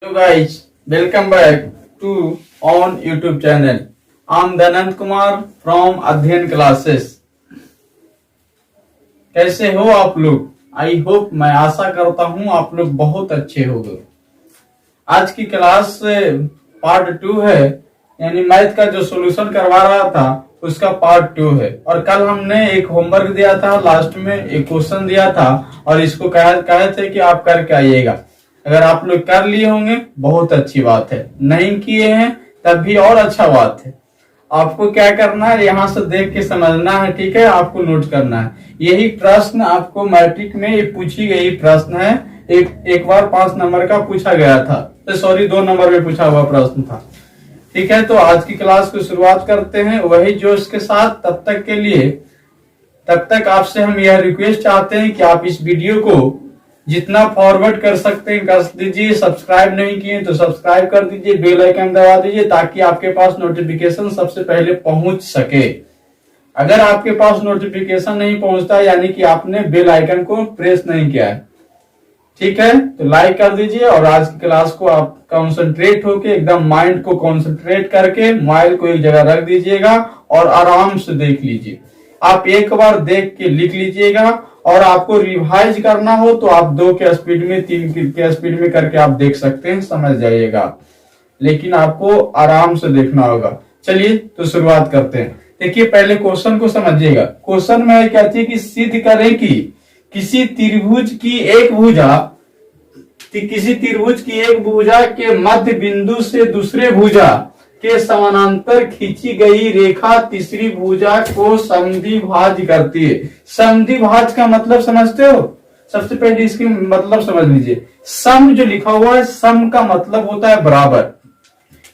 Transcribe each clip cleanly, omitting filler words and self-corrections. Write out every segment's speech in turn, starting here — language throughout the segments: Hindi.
Hello guys, welcome back to on YouTube channel. I'm Dhananand Kumar from अध्ययन क्लासेस। कैसे हो आप लोग? आई होप, मैं आशा करता हूं आप लोग बहुत अच्छे होंगे। आज की क्लास पार्ट 2 है, यानी मैथ का जो सॉल्यूशन करवा रहा था उसका पार्ट 2 है। और कल हमने एक होमवर्क दिया था, लास्ट में एक क्वेश्चन दिया था और इसको कहे थे कि आप करके आइएगा। अगर आप लोग कर लिए होंगे बहुत अच्छी बात है, नहीं किए हैं तब भी और अच्छा बात है। आपको क्या करना है, यहाँ से देख के समझना है, ठीक है? आपको नोट करना है। यही प्रश्न आपको मैट्रिक में पूछी गई प्रश्न है। एक बार 5 नंबर का पूछा गया था, तो सॉरी 2 नंबर में पूछा हुआ प्रश्न था। ठीक है, तो आज की क्लास को शुरुआत करते हैं वही जोश के साथ। तब तक आपसे हम यह रिक्वेस्ट चाहते हैं कि आप इस वीडियो को जितना फॉरवर्ड कर सकते हैं कर दीजिए। सब्सक्राइब नहीं किए तो सब्सक्राइब कर दीजिए, बेल आइकन दबा दीजिए ताकि आपके पास नोटिफिकेशन सबसे पहले पहुंच सके। अगर आपके पास नोटिफिकेशन नहीं पहुंचता यानी कि आपने बेल आइकन को प्रेस नहीं किया है, ठीक है? तो लाइक कर दीजिए और आज की क्लास को आप कंसंट्रेट होके एकदम माइंड को कंसंट्रेट करके मोबाइल को एक जगह रख दीजिएगा और आराम से देख लीजिए। आप एक बार देख के लिख लीजिएगा और आपको रिवाइज करना हो तो आप 2 के स्पीड में 3 के स्पीड में करके आप देख सकते हैं, समझ जाइएगा। लेकिन आपको आराम से देखना होगा। चलिए तो शुरुआत करते हैं। देखिए पहले क्वेश्चन को समझिएगा। क्वेश्चन में क्या थी कि सिद्ध करें कि किसी त्रिभुज की एक भुजा के मध्य बिंदु से दूसरे भुजा के समानांतर खींची गई रेखा तीसरी भुजा को समद्विभाज्य करती है। समद्विभाज्य का मतलब समझते हो? सबसे पहले इसकी मतलब समझ लीजिए। सम जो लिखा हुआ है, सम का मतलब होता है बराबर।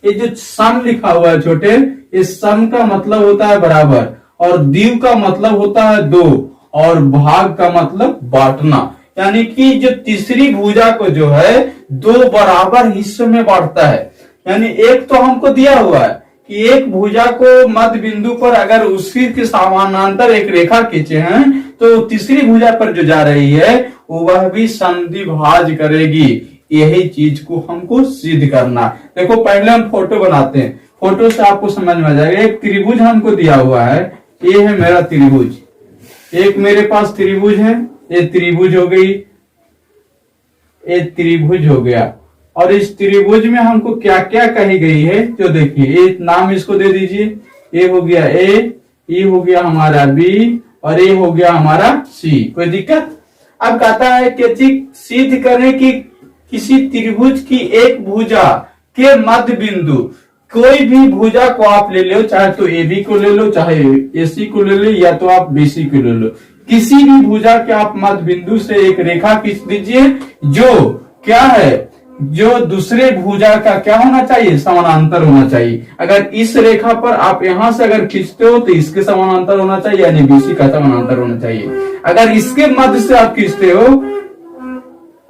ये जो सम लिखा हुआ है छोटे, इस सम का मतलब होता है बराबर, और द्विव का मतलब होता है 2, और भाग का मतलब बांटना। यानी कि जो तीसरी भुजा को जो है 2 बराबर हिस्सों में बांटता है। यानी एक तो हमको दिया हुआ है कि एक भुजा को मध्य बिंदु पर अगर उसी के समानांतर एक रेखा खींचे हैं तो तीसरी भुजा पर जो जा रही है वह भी समद्विभाज्य करेगी। यही चीज को हमको सिद्ध करना। देखो पहले हम फोटो बनाते हैं, फोटो से आपको समझ में आ जाएगा। एक त्रिभुज हमको दिया हुआ है, ये है मेरा त्रिभुज, एक मेरे पास त्रिभुज है, ये त्रिभुज हो गई, ये त्रिभुज हो गया। और इस त्रिभुज में हमको क्या क्या कही गई है जो देखिए, ये नाम इसको दे दीजिए। ये हो गया ए, ये हो गया हमारा बी, और ये हो गया हमारा सी। कोई दिक्कत? अब कहता है कि सिद्ध करें कि किसी त्रिभुज की एक भुजा के मध्य बिंदु, कोई भी भुजा को आप ले लो, चाहे तो ए बी को ले लो, चाहे ए सी को ले लो, या तो आप बी सी को ले लो। किसी भी भुजा के आप मध्य बिंदु से एक रेखा खींच दीजिए जो क्या है, जो दूसरे भुजा का क्या होना चाहिए, समानांतर होना चाहिए। अगर इस रेखा पर आप यहां से अगर खींचते हो तो इसके समानांतर होना चाहिए, यानी बीसी का समानांतर होना चाहिए। अगर इसके मध्य से आप खींचते हो,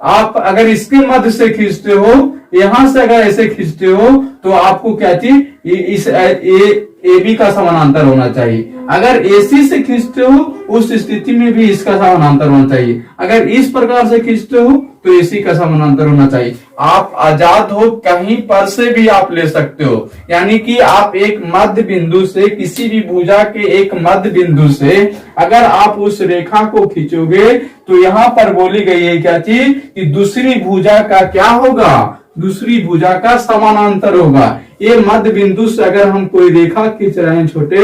अगर इसके मध्य से खींचते हो, यहां से अगर ऐसे खींचते हो तो आपको क्या चाहिए, इस ए बी का समानांतर होना चाहिए। अगर एसी से खींचते हो उस स्थिति में भी इसका समानांतर होना चाहिए। अगर इस प्रकार से खींचते हो तो एसी का समानांतर होना चाहिए। आप आजाद हो, कहीं पर से भी आप ले सकते हो। यानी कि आप एक मध्य बिंदु से, किसी भी भुजा के एक मध्य बिंदु से अगर आप उस रेखा को खींचोगे तो यहाँ पर बोली गई है क्या चीज कि दूसरी भुजा का क्या होगा, दूसरी भुजा का समानांतर होगा। ये मध्य बिंदु से अगर हम कोई रेखा खींच रहे हैं छोटे,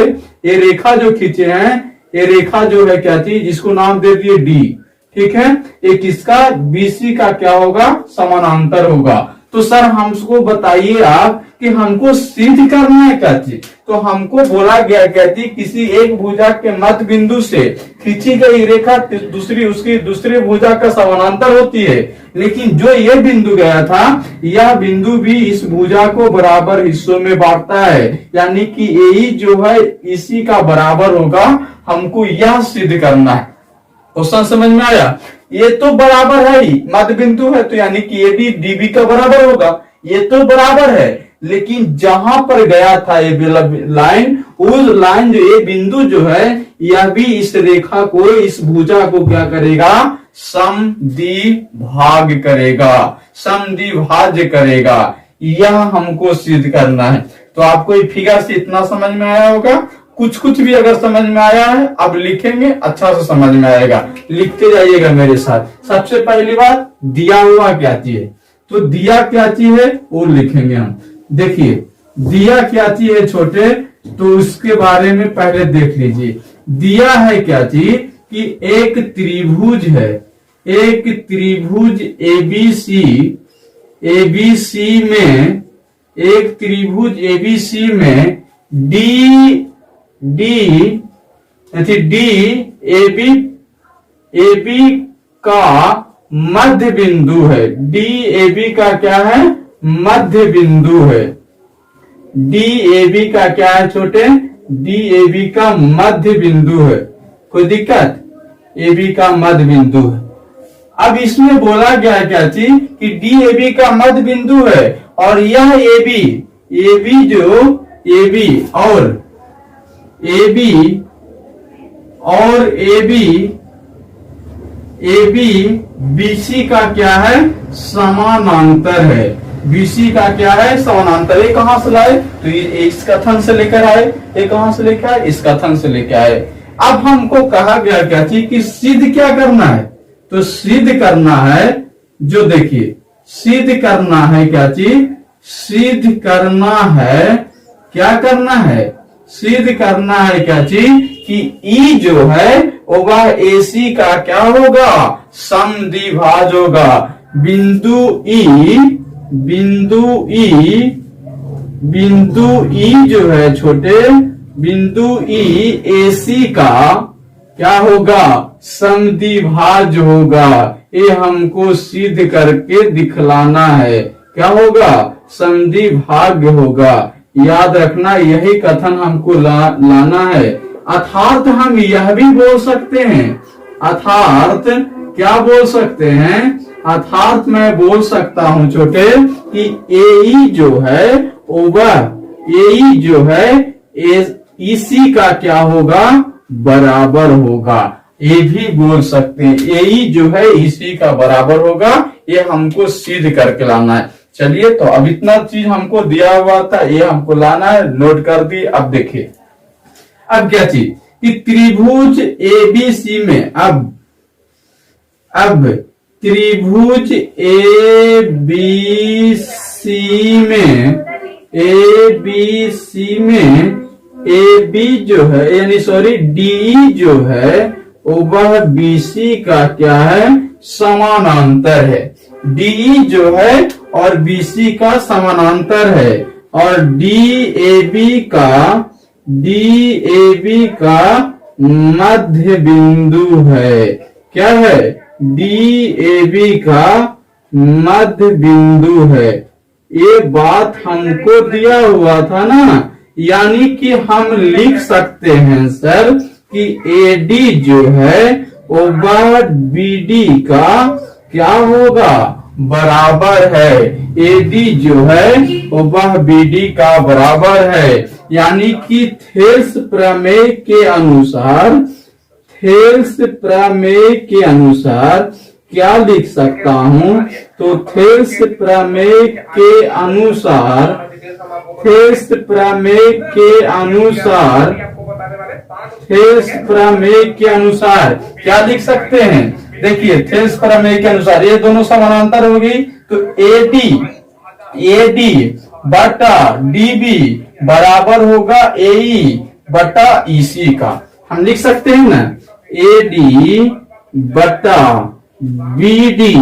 ये रेखा जो खींचे हैं, ये रेखा जो है क्या चीज, जिसको नाम दे दिए डी, ठीक है? ये किसका, बीसी का क्या होगा, समानांतर होगा। तो सर हमको बताइए आप कि हमको सिद्ध करना है क्या चीज? तो हमको बोला गया क्या चीज, किसी एक भुजा के मध्य बिंदु से खींची गई रेखा उसकी दूसरी भुजा का समानांतर होती है। लेकिन जो ये बिंदु गया था, यह बिंदु भी इस भुजा को बराबर हिस्सों में बांटता है। यानी कि यही जो है इसी का बराबर होगा। हमको यह सिद्ध करना है। क्वेश्चन समझ में आया? ये तो बराबर है ही, मध्य बिंदु है तो यानी कि ये भी डीबी का बराबर होगा। ये तो बराबर है, लेकिन जहां पर गया था ये लाइन, उस लाइन जो ये बिंदु जो है यह भी इस रेखा को, इस भुजा को क्या करेगा, समद्विभाग करेगा, समद्विभाज्य करेगा। यह हमको सिद्ध करना है। तो आपको ये फिगर से इतना समझ में आया होगा। कुछ कुछ भी अगर समझ में आया है अब लिखेंगे, अच्छा से समझ में आएगा। लिखते जाइएगा मेरे साथ। सबसे पहली बात, दिया हुआ क्या चीज है, तो दिया क्या चीज है वो लिखेंगे हम। देखिए दिया क्या चीज है छोटे, तो उसके बारे में पहले देख लीजिए। दिया है क्या चीज कि एक त्रिभुज है, एक त्रिभुज एबीसी, एबीसी में, एक त्रिभुज एबीसी में डी एबी का मध्य बिंदु है। डी एबी का क्या है, मध्य बिंदु है। डी एबी का क्या है छोटे, डी एबी का मध्य बिंदु है। कोई दिक्कत, एबी का मध्य बिंदु है। अब इसमें बोला गया है क्या चीज कि डी एबी का मध्य बिंदु है और यह एबी, एबी जो एबी और एबी और एबी बीसी का क्या है, समानांतर है। बीसी का क्या है, समानांतर। ये कहां से लाए, तो ये इस कथन से लेकर आए। ये कहां से लेकर आए, इस कथन से लेकर आए। अब हमको कहा गया क्या चीज कि सिद्ध क्या करना है, तो सिद्ध करना है, जो देखिए सिद्ध करना है क्या चीज, सिद्ध करना है, क्या करना है, सिद्ध करना है क्या चीज कि ई जो है वह एसी का क्या होगा, समद्विभाज होगा। बिंदु ई जो है छोटे, बिंदु ई एसी का क्या होगा, समद्विभाज होगा। ये हमको सिद्ध करके दिखलाना है, क्या होगा, समद्विभाज्य होगा। याद रखना यही कथन हमको लाना है। अर्थात हम यह भी बोल सकते हैं, अर्थात क्या बोल सकते हैं, अर्थात मैं बोल सकता हूं छोटे कि एई जो है वह, एई जो है इसी का क्या होगा, बराबर होगा। ये भी बोल सकते हैं, एई जो है इसी का बराबर होगा। ये हमको सिद्ध करके लाना है। चलिए तो अब इतना चीज हमको दिया हुआ था, ये हमको लाना है, नोट कर दी। अब देखिए अब क्या चीज कि त्रिभुज एबीसी में, अब त्रिभुज एबीसी में एबी जो है, यानी सॉरी डी जो है वह बीसी का क्या है, समानांतर है। डी जो है और बीसी का समानांतर है और डी एबी का मध्य बिंदु है। क्या है, डी एबी का मध्य बिंदु है। ये बात हमको दिया हुआ था ना, यानी कि हम लिख सकते हैं सर कि एडी जो है वह बीडी का क्या होगा, बराबर है। एडी जो है वह बीडी का बराबर है। यानी कि थेल्स प्रमेय के अनुसार, थेल्स प्रमेय के अनुसार क्या लिख सकता हूं, तो थेल्स प्रमेय के अनुसार, थेल्स प्रमेय के अनुसार, थेल्स प्रमेय के अनुसार क्या लिख सकते हैं, देखिए थेल्स प्रमेय के अनुसार ये दोनों समानांतर होगी, तो एडी बटा डीबी बराबर होगा एई बटा ईसी का। हम लिख सकते हैं ना, एडी बटा बीडी,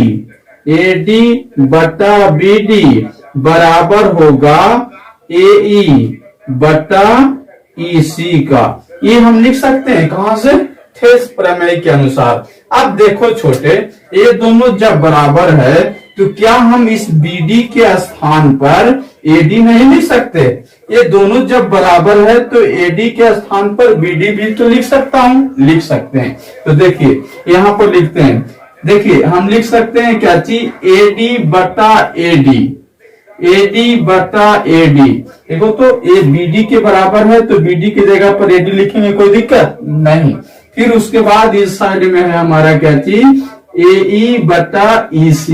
एडी बटा बीडी बराबर होगा एई बटा ईसी का। ये हम लिख सकते हैं कहां से, थेल्स प्रमेय के अनुसार। अब देखो छोटे, ये दोनों जब बराबर है तो क्या हम इस बीडी के स्थान पर एडी नहीं लिख सकते? ये दोनों जब बराबर है तो एडी के स्थान पर बीडी भी तो लिख सकता हूं, लिख सकते हैं। तो देखिए यहां पर लिखते हैं, देखिए हम लिख सकते हैं क्या चीज, एडी बटा एडी, AD बटा AD। देखो तो ए BD के बराबर है तो BD की जगह पर AD लिखेंगे, कोई दिक्कत नहीं। फिर उसके बाद इस साइड में है हमारा क्या चीज, AE बटा EC।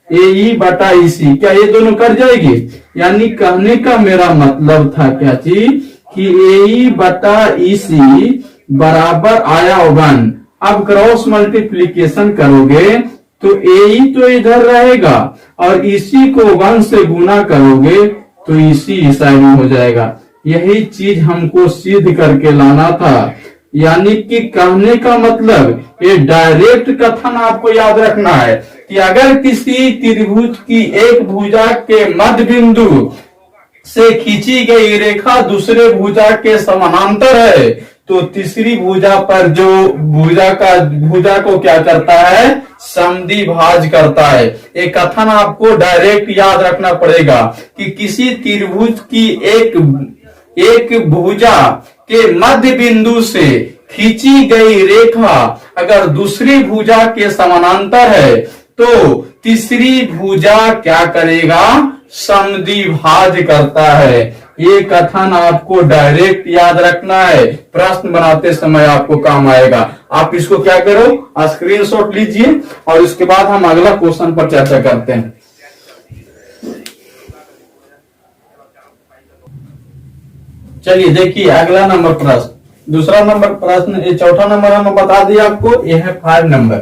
AE बटा EC, क्या ये दोनों कट जाएगी? यानी कहने का मेरा मतलब था क्या चीज कि AE बटा EC बराबर आया 1। अब क्रॉस मल्टीप्लीकेशन करोगे तो AE तो इधर रहेगा और EC को 1 से गुना करोगे तो EC इस साइड में हो जाएगा। यही चीज हमको सिद्ध करके लाना था। यानी कि कहने का मतलब, ये डायरेक्ट कथन आपको याद रखना है कि अगर किसी त्रिभुज की एक भुजा के मध्य बिंदु से खींची गई रेखा दूसरे भुजा के समानांतर है तो तीसरी भुजा पर जो भुजा को क्या करता है, समद्विभाज करता है। एक कथन आपको डायरेक्ट याद रखना पड़ेगा कि किसी त्रिभुज की एक भुजा के मध्य बिंदु से खींची गई रेखा अगर दूसरी भुजा के समानांतर है तो तीसरी भुजा क्या करेगा, समद्विभाज करता है। ये कथन आपको डायरेक्ट याद रखना है, प्रश्न बनाते समय आपको काम आएगा। आप इसको क्या करो, स्क्रीनशॉट लीजिए और इसके बाद हम अगला क्वेश्चन पर चर्चा करते हैं। चलिए देखिए अगला नंबर प्रश्न, दूसरा नंबर प्रश्न, ये चौथा नंबर हम बता दिया आपको, ये है 5 नंबर।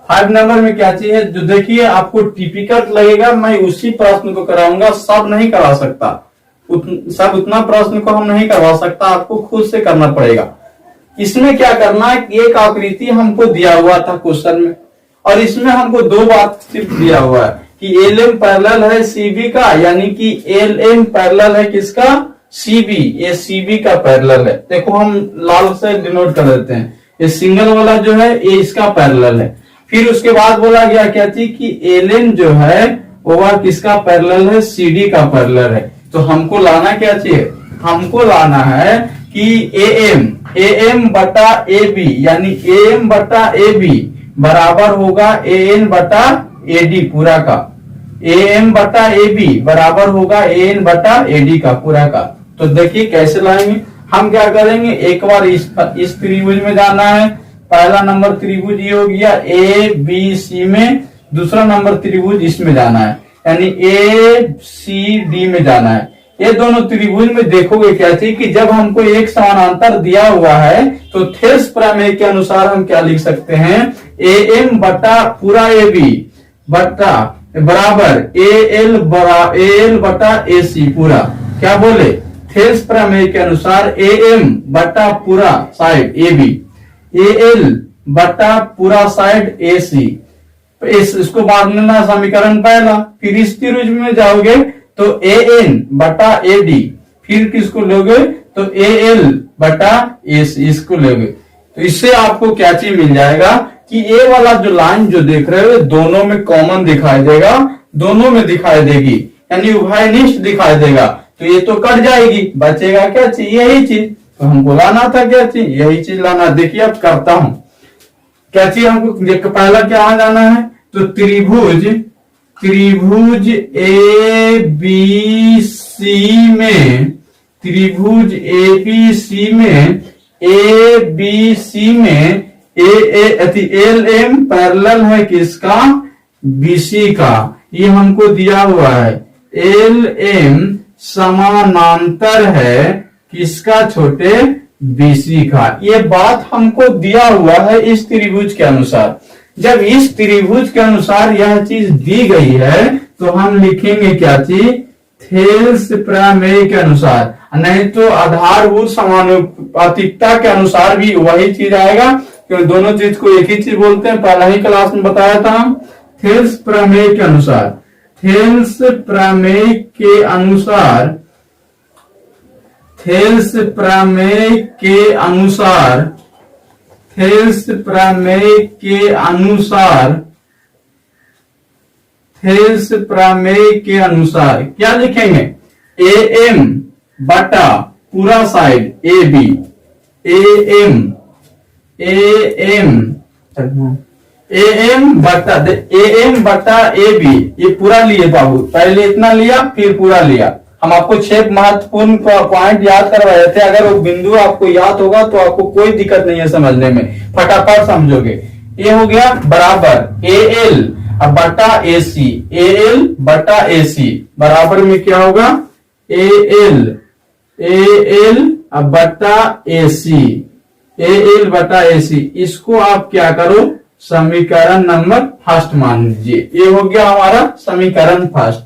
5 नंबर में क्या चीज है जो देखिए आपको टिपिकल लगेगा, मैं उसी प्रश्न को कराऊंगा, सब नहीं करा सकता, सब उतना प्रश्न को हम नहीं करवा सकता, आपको खुद से करना पड़ेगा। इसमें क्या करना है, एक आकृति हमको दिया हुआ था क्वेश्चन में और इसमें हमको 2 बात सिर्फ दिया हुआ है कि LM पैरेलल है CB का, यानी कि LM पैरेलल है किसका, CB, ये CB का पैरेलल है। देखो हम लाल से डिनोट कर देते हैं, ये सिंगल वाला जो है ये इसका पैरेलल है। फिर उसके बाद बोला गया क्या थी कि LN जो है वो किसका पैरेलल है, CD का पैरेलल है। तो हमको लाना क्या चाहिए, हमको लाना है कि AM बटा AB, यानी AM बटा AB बराबर होगा AN बटा AD पूरा का। AM बटा AB बराबर होगा AN बटा AD का पूरा का। तो देखिए कैसे लाएंगे, हम क्या करेंगे, एक बार इस त्रिभुज में जाना है, पहला नंबर त्रिभुज ये हो गया ABC में, दूसरा नंबर त्रिभुज इसमें जाना है यानी ACD में जाना है। ये दोनों त्रिभुज में देखोगे क्या थी कि जब हमको एक समानांतर दिया हुआ है तो थेल्स प्रमेय के अनुसार हम क्या लिख सकते हैं, AM बटा पूरा AB बटा बराबर AL बटा AC पूरा, क्या बोले, थेल्स प्रमेय के अनुसार AM बटा पूरा साइड AB, AL बटा पूरा साइड AC। इसको बांध लेना समीकरण पहला। फिर इस त्रिभुज में जाओगे तो AN बटा AD, फिर किसको लोगे तो AL बटा AC इसको लोगे। तो इससे आपको क्या चीज मिल जाएगा कि ये वाला जो लाइन जो देख रहे हो दोनों में कॉमन दिखाई देगा, दोनों में दिखाई देगी यानी उभयनिष्ठ दिखाई देगा। तो ये तो कट जाएगी, बचेगा क्या चीज, यही चीज। तो हमको लाना था क्या चीज, यही चीज लाना। देखिए अब करता हूं क्या चीज हमको, पहला क्या जाना है तो त्रिभुज ABC में, त्रिभुज ABC में LM पैरेलल है किसका, BC का। ये हमको दिया हुआ है LM समानांतर है किसका, छोटे BC का। ये बात हमको दिया हुआ है इस त्रिभुज के अनुसार। जब इस त्रिभुज के अनुसार यह चीज दी गई है तो हम लिखेंगे क्या चीज, थेल्स प्रमेय के अनुसार, नहीं तो आधारभूत समानुपातिकता के अनुसार भी वही चीज आएगा, क्योंकि दोनों चीज को एक ही चीज बोलते हैं, पहला ही क्लास में बताया था हम। थेल्स प्रमेय के अनुसार, थेल्स प्रमेय के अनुसार, थेल्स प्रमेय के अनुसार, थेल्स प्रमेय के अनुसार, थेल्स प्रमेय के अनुसार क्या लिखेंगे, AM बटा पूरा side AB, AM A M बटा ए बी, ये पूरा लिए बाबू, पहले इतना लिया फिर पूरा लिया। हम आपको 6 महत्वपूर्ण पॉइंट याद करवाए थे, अगर वो बिंदु आपको याद होगा तो आपको कोई दिक्कत नहीं है समझने में, फटाफट समझोगे। ये हो गया बराबर ए एल बटा ए सी, ए एल बटा ए सी बराबर में क्या होगा, ए एल बटा ए सी, ए एल बटा ए सी। इसको आप क्या करो, समीकरण नंबर फर्स्ट मान लीजिए। ये हो गया हमारा समीकरण फर्स्ट।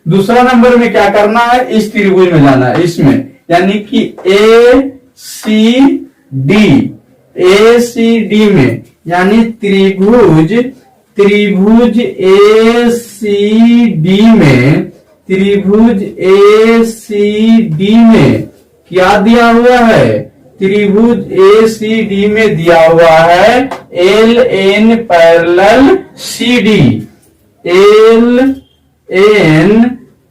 दूसरा नंबर में क्या करना है, इस त्रिभुज में जाना है, इसमें यानी कि ए सी डी में, यानी त्रिभुज ए सी डी में क्या दिया हुआ है, त्रिभुज ए सी डी में दिया हुआ है L N parallel C D, L N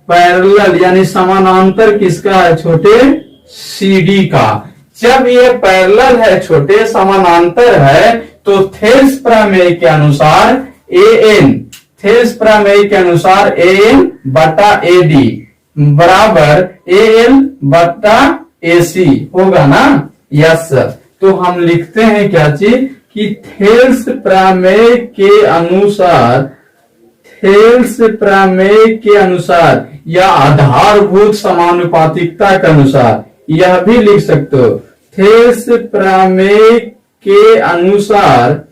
parallel यानी समानांतर किसका है छोटे, सी डी का। जब ये पैरेलल है छोटे, समानांतर है, तो थेल्स प्रमेय के अनुसार ए एन बटा ए डी बराबर ए एल बटा ए सी होगा ना। Yes sir. तो हम लिखते हैं क्या चीज कि थेल्स प्रमेय के अनुसार या आधारभूत समानुपातिकता के अनुसार, यह भी लिख सकते हो थेल्स प्रमेय के अनुसार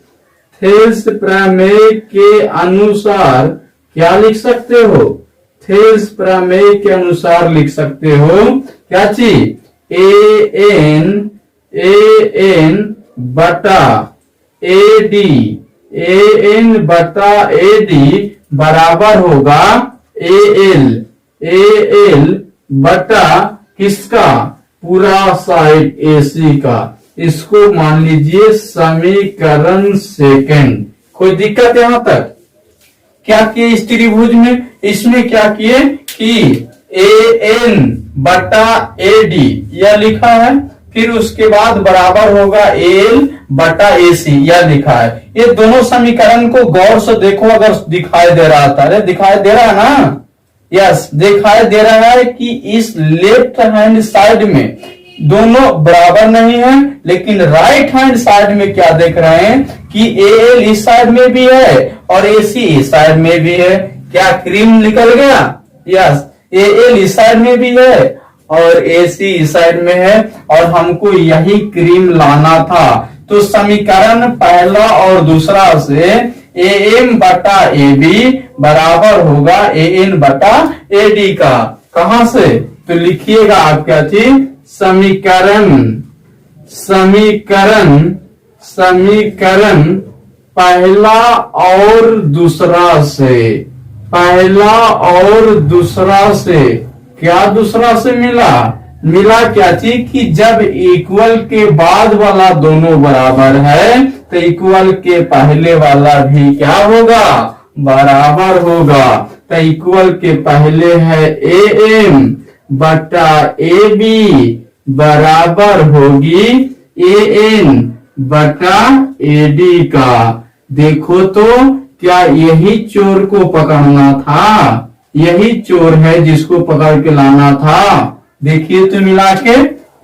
क्या लिख सकते हो, थेल्स प्रमेय के अनुसार लिख सकते हो क्या चीज, ए एन बटा ए डी बराबर होगा ए एल बटा किसका, पूरा साइड एसी का। इसको मान लीजिए समीकरण सेकंड। कोई दिक्कत यहां तक? क्या किए इस त्रिभुज में, इसमें क्या किए कि ए एन बटा ए डी यह लिखा है, फिर उसके बाद बराबर होगा एल बटा ए सी यह लिखा है। ये दोनों समीकरण को गौर से देखो, अगर दिखाई दे रहा था, अरे दिखाई दे रहा है ना, यस दिखाई दे रहा है कि इस लेफ्ट हैंड साइड में दोनों बराबर नहीं है, लेकिन राइट हैंड साइड में क्या देख रहे हैं कि ए एल इस साइड में भी है और ए सी इस साइड में भी है। क्या क्रीम निकल गया, यस ए एल इस साइड में भी है और ए सी इस साइड में है, और हमको यही क्रीम लाना था। तो समीकरण पहला और दूसरा से ए एम बटा ए बी बराबर होगा ए एन बटा ए डी का। कहां से, तो लिखिएगा आप क्या चीज, समीकरण पहला और दूसरा से क्या दूसरा से मिला क्या चीज कि जब इक्वल के बाद वाला दोनों बराबर है तो इक्वल के पहले वाला भी क्या होगा, बराबर होगा। तो इक्वल के पहले है ए एम बटा ए बी बराबर होगी ए एन बटा ए डी का। देखो तो क्या यही चोर को पकड़ना था, यही चोर है जिसको पकड़ के लाना था। देखिए तो मिला के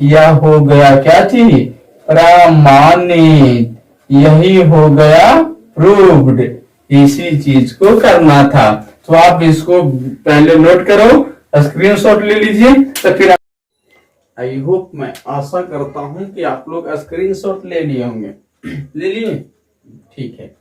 यह हो गया क्या चीज, प्रमाणित, यही हो गया प्रूव्ड। इसी चीज को करना था। तो आप इसको पहले नोट करो, स्क्रीनशॉट ले लीजिए। तो फिर आई होप, मैं आशा करता हूं कि आप लोग स्क्रीनशॉट ले लिए होंगे। ले लिए, ठीक है।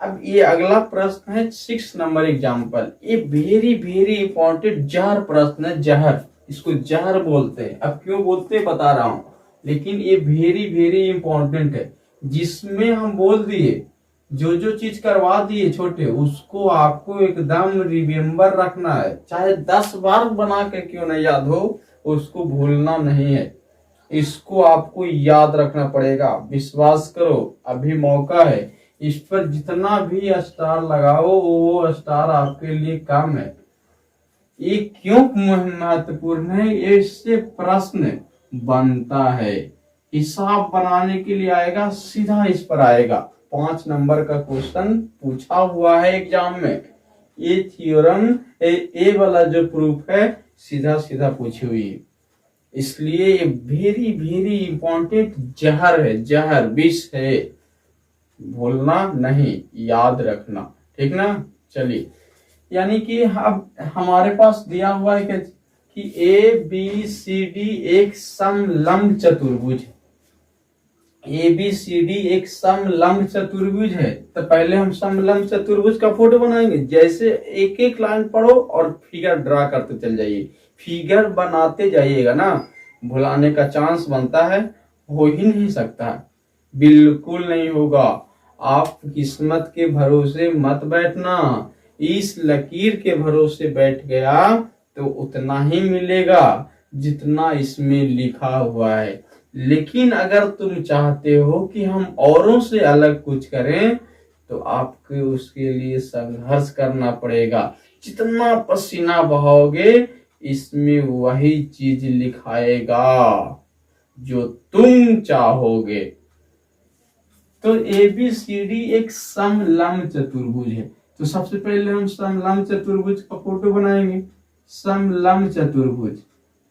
अब ये अगला प्रश्न है 6 नंबर एग्जाम्पल। ये वेरी वेरी इंपॉर्टेंट जहर प्रश्न है, जहर, इसको जहर बोलते हैं। अब क्यों बोलते हैं बता रहा हूं, लेकिन ये वेरी वेरी इंपॉर्टेंट है, जिसमें हम बोल दिए जो चीज करवा दिए छोटे, उसको आपको एकदम रिमेम्बर रखना है। चाहे 10 बार बना के क्यों नहीं याद हो, उसको भूलना नहीं है। इसको आपको याद रखना पड़ेगा। विश्वास करो, अभी मौका है। इस पर जितना भी स्टार लगाओ वो स्टार आपके लिए कम है। ये क्यों महत्वपूर्ण है, ये इससे प्रश्न बनता है। हिसाब बनाने के लिए आएगा, सीधा इस पर आएगा। 5 नंबर का क्वेश्चन पूछा हुआ है एग्जाम में। ये थ्योरम ए वाला जो प्रूफ है सीधा सीधा पूछी हुई है, इसलिए ये वेरी वेरी इंपॉर्टेंट जहर है, जहर विष है, भूलना नहीं, याद रखना, ठीक ना। चलिए, यानी कि अब हमारे पास दिया हुआ है कि ए बी सी डी एक समलंब चतुर्भुज है। ए बी सी डी एक समलंब चतुर्भुज है। तो पहले हम समलंब चतुर्भुज का फोटो बनाएंगे। जैसे एक एक लाइन पढ़ो और फिगर ड्रा करते चल जाइए, फिगर बनाते जाइएगा ना, भुलाने का चांस बनता है, हो ही नहीं सकता, बिल्कुल नहीं होगा। आप किस्मत के भरोसे मत बैठना, इस लकीर के भरोसे बैठ गया तो उतना ही मिलेगा जितना इसमें लिखा हुआ है। लेकिन अगर तुम चाहते हो कि हम औरों से अलग कुछ करें तो आपको उसके लिए संघर्ष करना पड़ेगा। जितना पसीना बहाओगे इसमें वही चीज लिखाएगा जो तुम चाहोगे। तो ए बी सी डी एक समलंब चतुर्भुज है। तो सबसे पहले हम समलंब चतुर्भुज का फोटो बनाएंगे। समलंब चतुर्भुज,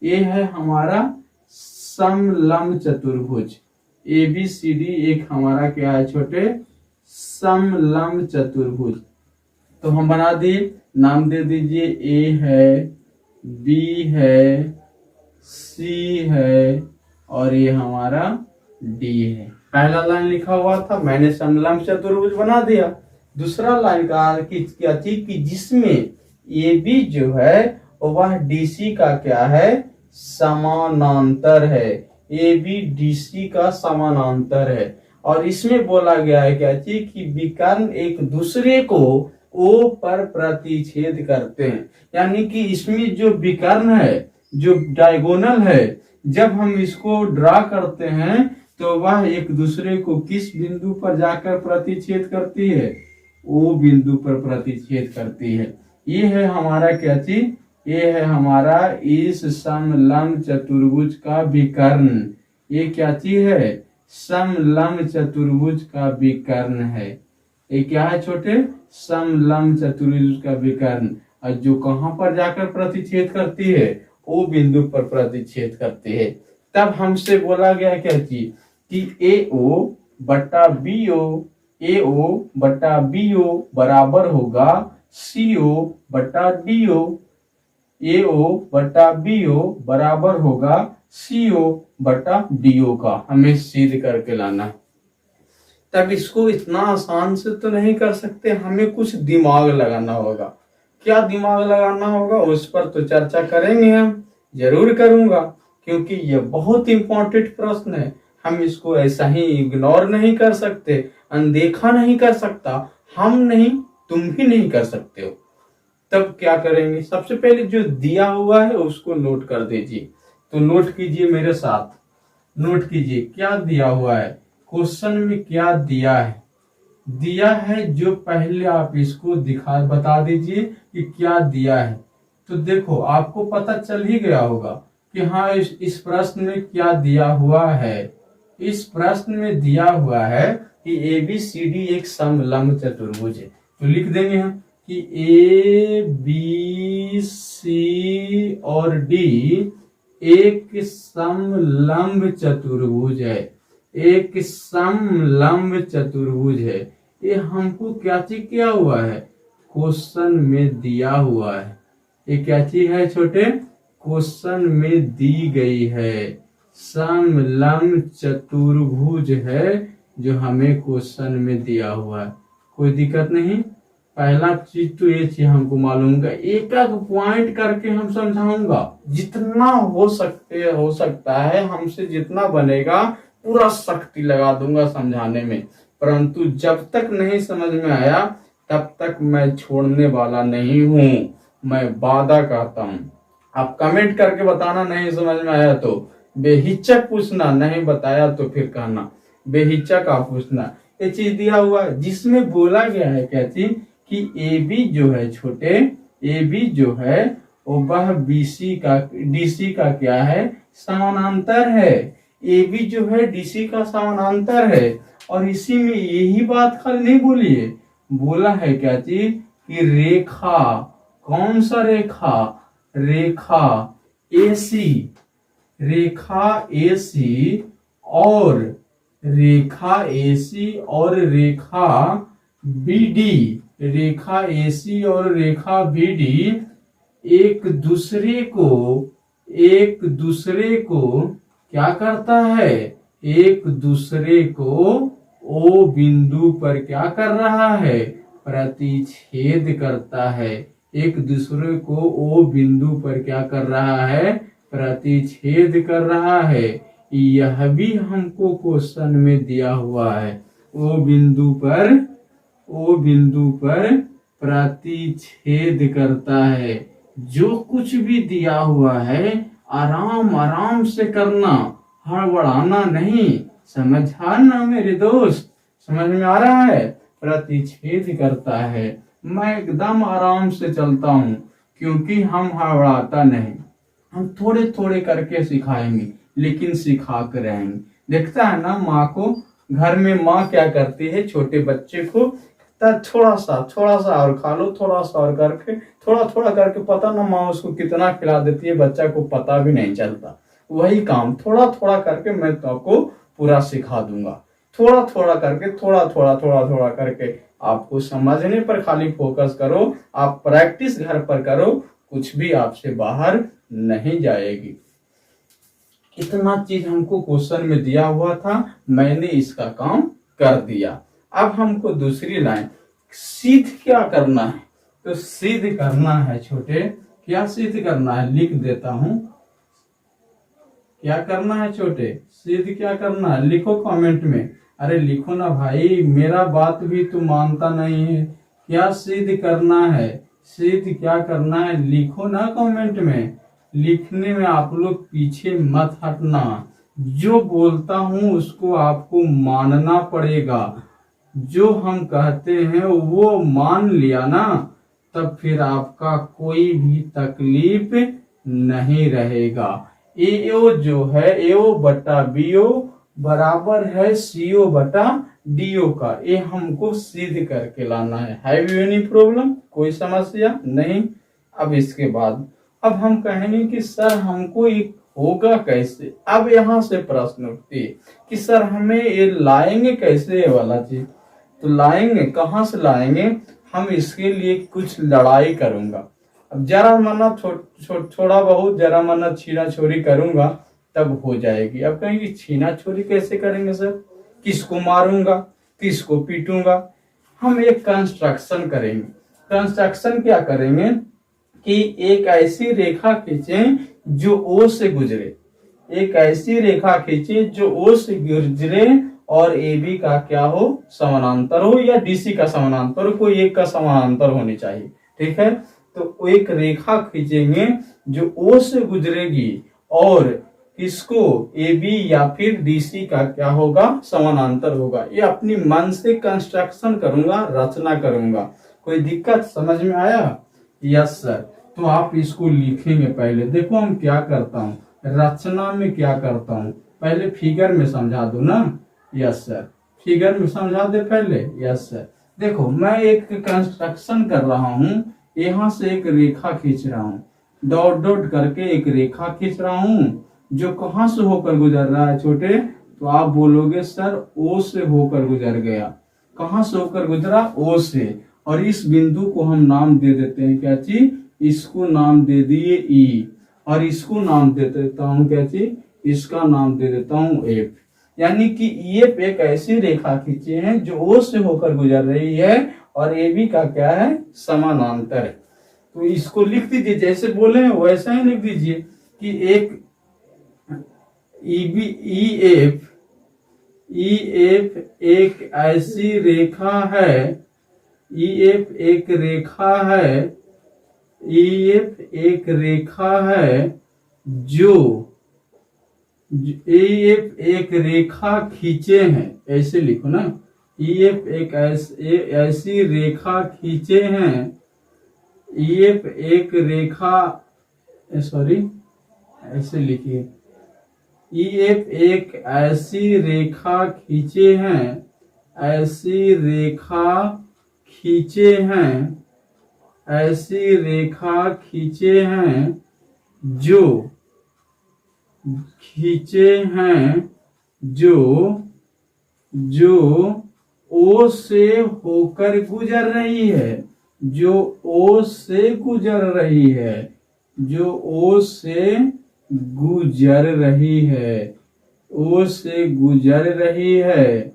ये है हमारा समलंब चतुर्भुज। ए बी सी डी एक हमारा क्या है छोटे, समलंब चतुर्भुज। तो हम बना दिए, नाम दे दीजिए, ए है, बी है, सी है और ये हमारा डी है। पहला लाइन लिखा हुआ था, मैंने समलंब चतुर्भुज बना दिया। दूसरा लाइन का क्या थी कि जिसमें ए बी जो है वह डीसी का क्या है, समानांतर है। ए बी डीसी का समानांतर है। और इसमें बोला गया है क्या थी कि विकर्ण एक दूसरे को ओ पर प्रतिच्छेद करते हैं। यानी कि इसमें जो विकर्ण है, जो डायगोनल है, जब हम इसको ड्रा करते हैं तो वह एक दूसरे को किस बिंदु पर जाकर प्रतिच्छेद करती है, ओ बिंदु पर प्रतिच्छेद करती है। ये है हमारा क्या चीज, ये है हमारा इस समलंब चतुर्भुज का विकर्ण। ये क्या चीज है, समलंब चतुर्भुज का विकर्ण है। ये क्या है छोटे, समलंब चतुर्भुज का विकर्ण। और जो कहां पर जाकर प्रतिच्छेद करती है, ओ बिंदु पर प्रतिच्छेद करती है। तब हमसे बोला गया क्या चीज कि ए ओ बटा बी ओ, ए ओ बटा बी ओ बराबर होगा सी ओ बटा डी ओ। ए ओ बटा बी ओ बराबर होगा सी ओ बटा डी ओ का हमें सिद्ध करके लाना। तब इसको इतना आसान से तो नहीं कर सकते, हमें कुछ दिमाग लगाना होगा। क्या दिमाग लगाना होगा उस पर तो चर्चा करेंगे, हम जरूर करूंगा, क्योंकि ये बहुत इंपॉर्टेंट प्रश्न है। हम इसको ऐसा ही इग्नोर नहीं कर सकते, अनदेखा नहीं कर सकता, हम नहीं, तुम भी नहीं कर सकते हो। तब क्या करेंगे, सबसे पहले जो दिया हुआ है उसको नोट कर दीजिए। तो नोट कीजिए मेरे साथ, नोट कीजिए क्या दिया हुआ है, क्वेश्चन में क्या दिया है। दिया है जो पहले आप इसको बता दीजिए कि क्या दिया है। तो देखो आपको पता चल ही गया होगा कि हाँ इस प्रश्न में क्या दिया हुआ है। इस प्रश्न में दिया हुआ है कि ए बी सी डी एक समलंब चतुर्भुज है। तो लिख देंगे हम कि ए बी सी और डी एक समलंब चतुर्भुज है, एक समलंब चतुर्भुज है। ये हमको क्या चीज किया हुआ है, क्वेश्चन में दिया हुआ है। ये क्या चीज है छोटे, क्वेश्चन में दी गई है, समलंब चतुर्भुज है जो हमें क्वेश्चन में दिया हुआ है। कोई दिक्कत नहीं। पहला चीज तो ये चीज हमको मालूम है, एक एक पॉइंट करके हम समझाऊंगा, जितना हो सकता है हमसे जितना बनेगा पूरा शक्ति लगा दूंगा समझाने में। परंतु जब तक नहीं समझ में आया तब तक मैं छोड़ने वाला नहीं हूं, मैं वादा करता हूं। आप कमेंट करके बताना नहीं समझ में आया तो, बेहिचक पूछना, नहीं बताया तो फिर कहना, बेहिचक आप पूछना। ये चीज दिया हुआ है जिसमें बोला गया है क्या चीज कि ए बी जो है छोटे, ए बी जो है वह बीसी का डीसी का क्या है, समानांतर है। ए बी जो है डीसी का समानांतर है और इसी में यही बात खाली नहीं बोली है, बोला है क्या चीज कि रेखा, कौन सा रेखा, रेखा एसी, रेखा एसी और रेखा एसी और रेखा बीडी, रेखा एसी और रेखा बीडी एक दूसरे को क्या करता है, एक दूसरे को ओ बिंदु पर क्या कर रहा है, प्रतिच्छेद करता है, एक दूसरे को ओ बिंदु पर क्या कर रहा है, प्रतिच्छेद कर रहा है। यह भी हमको क्वेश्चन में दिया हुआ है, ओ बिंदु पर प्रतिच्छेद करता है। जो कुछ भी दिया हुआ है आराम आराम से करना, हड़बड़ाना नहीं, समझाना मेरे दोस्त, समझ में आ रहा है। प्रतिच्छेद करता है, मैं एकदम आराम से चलता हूँ क्योंकि हम हड़बड़ाता नहीं, हम थोड़े थोड़े करके सिखाएंगे लेकिन सिखा कर रहेंगे। देखता है ना माँ को, घर में माँ क्या करती है, छोटे बच्चे को थोड़ा सा और खा लो, थोड़ा सा और करके, थोड़ा करके, पता ना माँ उसको कितना खिला देती है, बच्चा को पता भी नहीं चलता। वही काम थोड़ा करके मैं तो आपको पूरा सिखा दूंगा, थोड़ा करके, थोड़ा करके। आपको समझने पर खाली फोकस करो, आप प्रैक्टिस घर पर करो, कुछ भी आपसे बाहर नहीं जाएगी। इतना चीज हमको क्वेश्चन में दिया हुआ था, मैंने इसका काम कर दिया। अब हमको दूसरी लाइन सिद्ध क्या करना है, तो सिद्ध करना है छोटे, क्या सिद्ध करना है, लिख देता हूं। क्या करना है छोटे, सिद्ध क्या करना है, लिखो कमेंट में। अरे लिखो ना भाई, मेरा बात भी तू मानता नहीं है। क्या सिद्ध करना है, सिद्ध क्या करना है, लिखो ना कमेंट में। लिखने में आप लोग पीछे मत हटना, जो बोलता हूं उसको आपको मानना पड़ेगा। जो हम कहते हैं वो मान लिया ना, तब फिर आपका कोई भी तकलीफ नहीं रहेगा। एओ जो है, एओ बटा बीओ बराबर है सीओ बटा डीओ का, ये हमको सिद्ध करके लाना है। हैव यू एनी प्रॉब्लम, कोई समस्या नहीं। अब इसके बाद अब हम कहेंगे कि सर हमको एक होगा कैसे। अब यहाँ से प्रश्न उठती है कि सर हमें ये लाएंगे कैसे, ये वाला चीज। तो लाएंगे कहाँ से लाएंगे, हम इसके लिए कुछ लड़ाई करूंगा। अब जरा मना थोड़ा बहुत जरा मना छीना छोरी करूंगा तब हो जाएगी। अब कहेंगे छीना छोरी कैसे करेंगे सर, किसको मारूंगा, किसको पीटूंगा। हम एक कंस्ट्रक्शन करेंगे। कंस्ट्रक्शन क्या करेंगे कि एक ऐसी रेखा खींचें जो ओ से गुजरे, एक ऐसी रेखा खींचे जो ओ से गुजरे और ए बी का क्या हो, समानांतर हो, या डीसी का समानांतर हो, कोई एक का समानांतर होनी चाहिए। ठीक है, तो एक रेखा खींचेंगे जो ओ से गुजरेगी और इसको ए बी या फिर डीसी का क्या होगा, समानांतर होगा। ये अपनी मन से कंस्ट्रक्शन करूंगा, रचना करूंगा। कोई दिक्कत समझ में आया? Yes sir. तो आप इसको लिखेंगे। पहले देखो हम क्या करता हूँ, रचना में क्या करता हूँ, पहले फिगर में समझा दो ना। यस सर, फिगर में समझा दे पहले। Yes sir. देखो मैं एक कंस्ट्रक्शन कर रहा हूँ, यहाँ से एक रेखा खींच रहा हूँ, डॉट डॉट करके एक रेखा खींच रहा हूँ जो कहाँ से होकर गुजर रहा है छोटे, तो आप बोलोगे सर ओ से होकर गुजर गया। कहाँ से होकर गुजरा, ओ से। और इस बिंदु को हम नाम दे देते हैं क्या चीज, इसको नाम दे दिए ई, और इसको नाम दे देता हूँ क्या चीज, इसका नाम दे देता हूँ एफ। यानी कि एफ एक ऐसी रेखा खींचे हैं जो ओ से होकर गुजर रही है और ए बी का क्या है, समानांतर है। तो इसको लिख दीजिए, जैसे बोले हैं वैसा ही लिख दीजिए कि एक EF एक ऐसी रेखा है, EF एक रेखा है, EF एक रेखा है जो EF एक रेखा खींचे हैं, ऐसे लिखो ना। EF एक ऐसी रेखा खींचे हैं, EF एक रेखा, सॉरी ऐसे लिखिए, EF एक ऐसी रेखा खींचे हैं ऐसी रेखा खींचे हैं, ऐसी रेखा खींचे हैं जो, खींचे हैं जो, जो ओ से होकर गुजर रही है, जो ओ से गुजर रही है, जो ओ से गुजर रही है, ओ से गुजर रही है,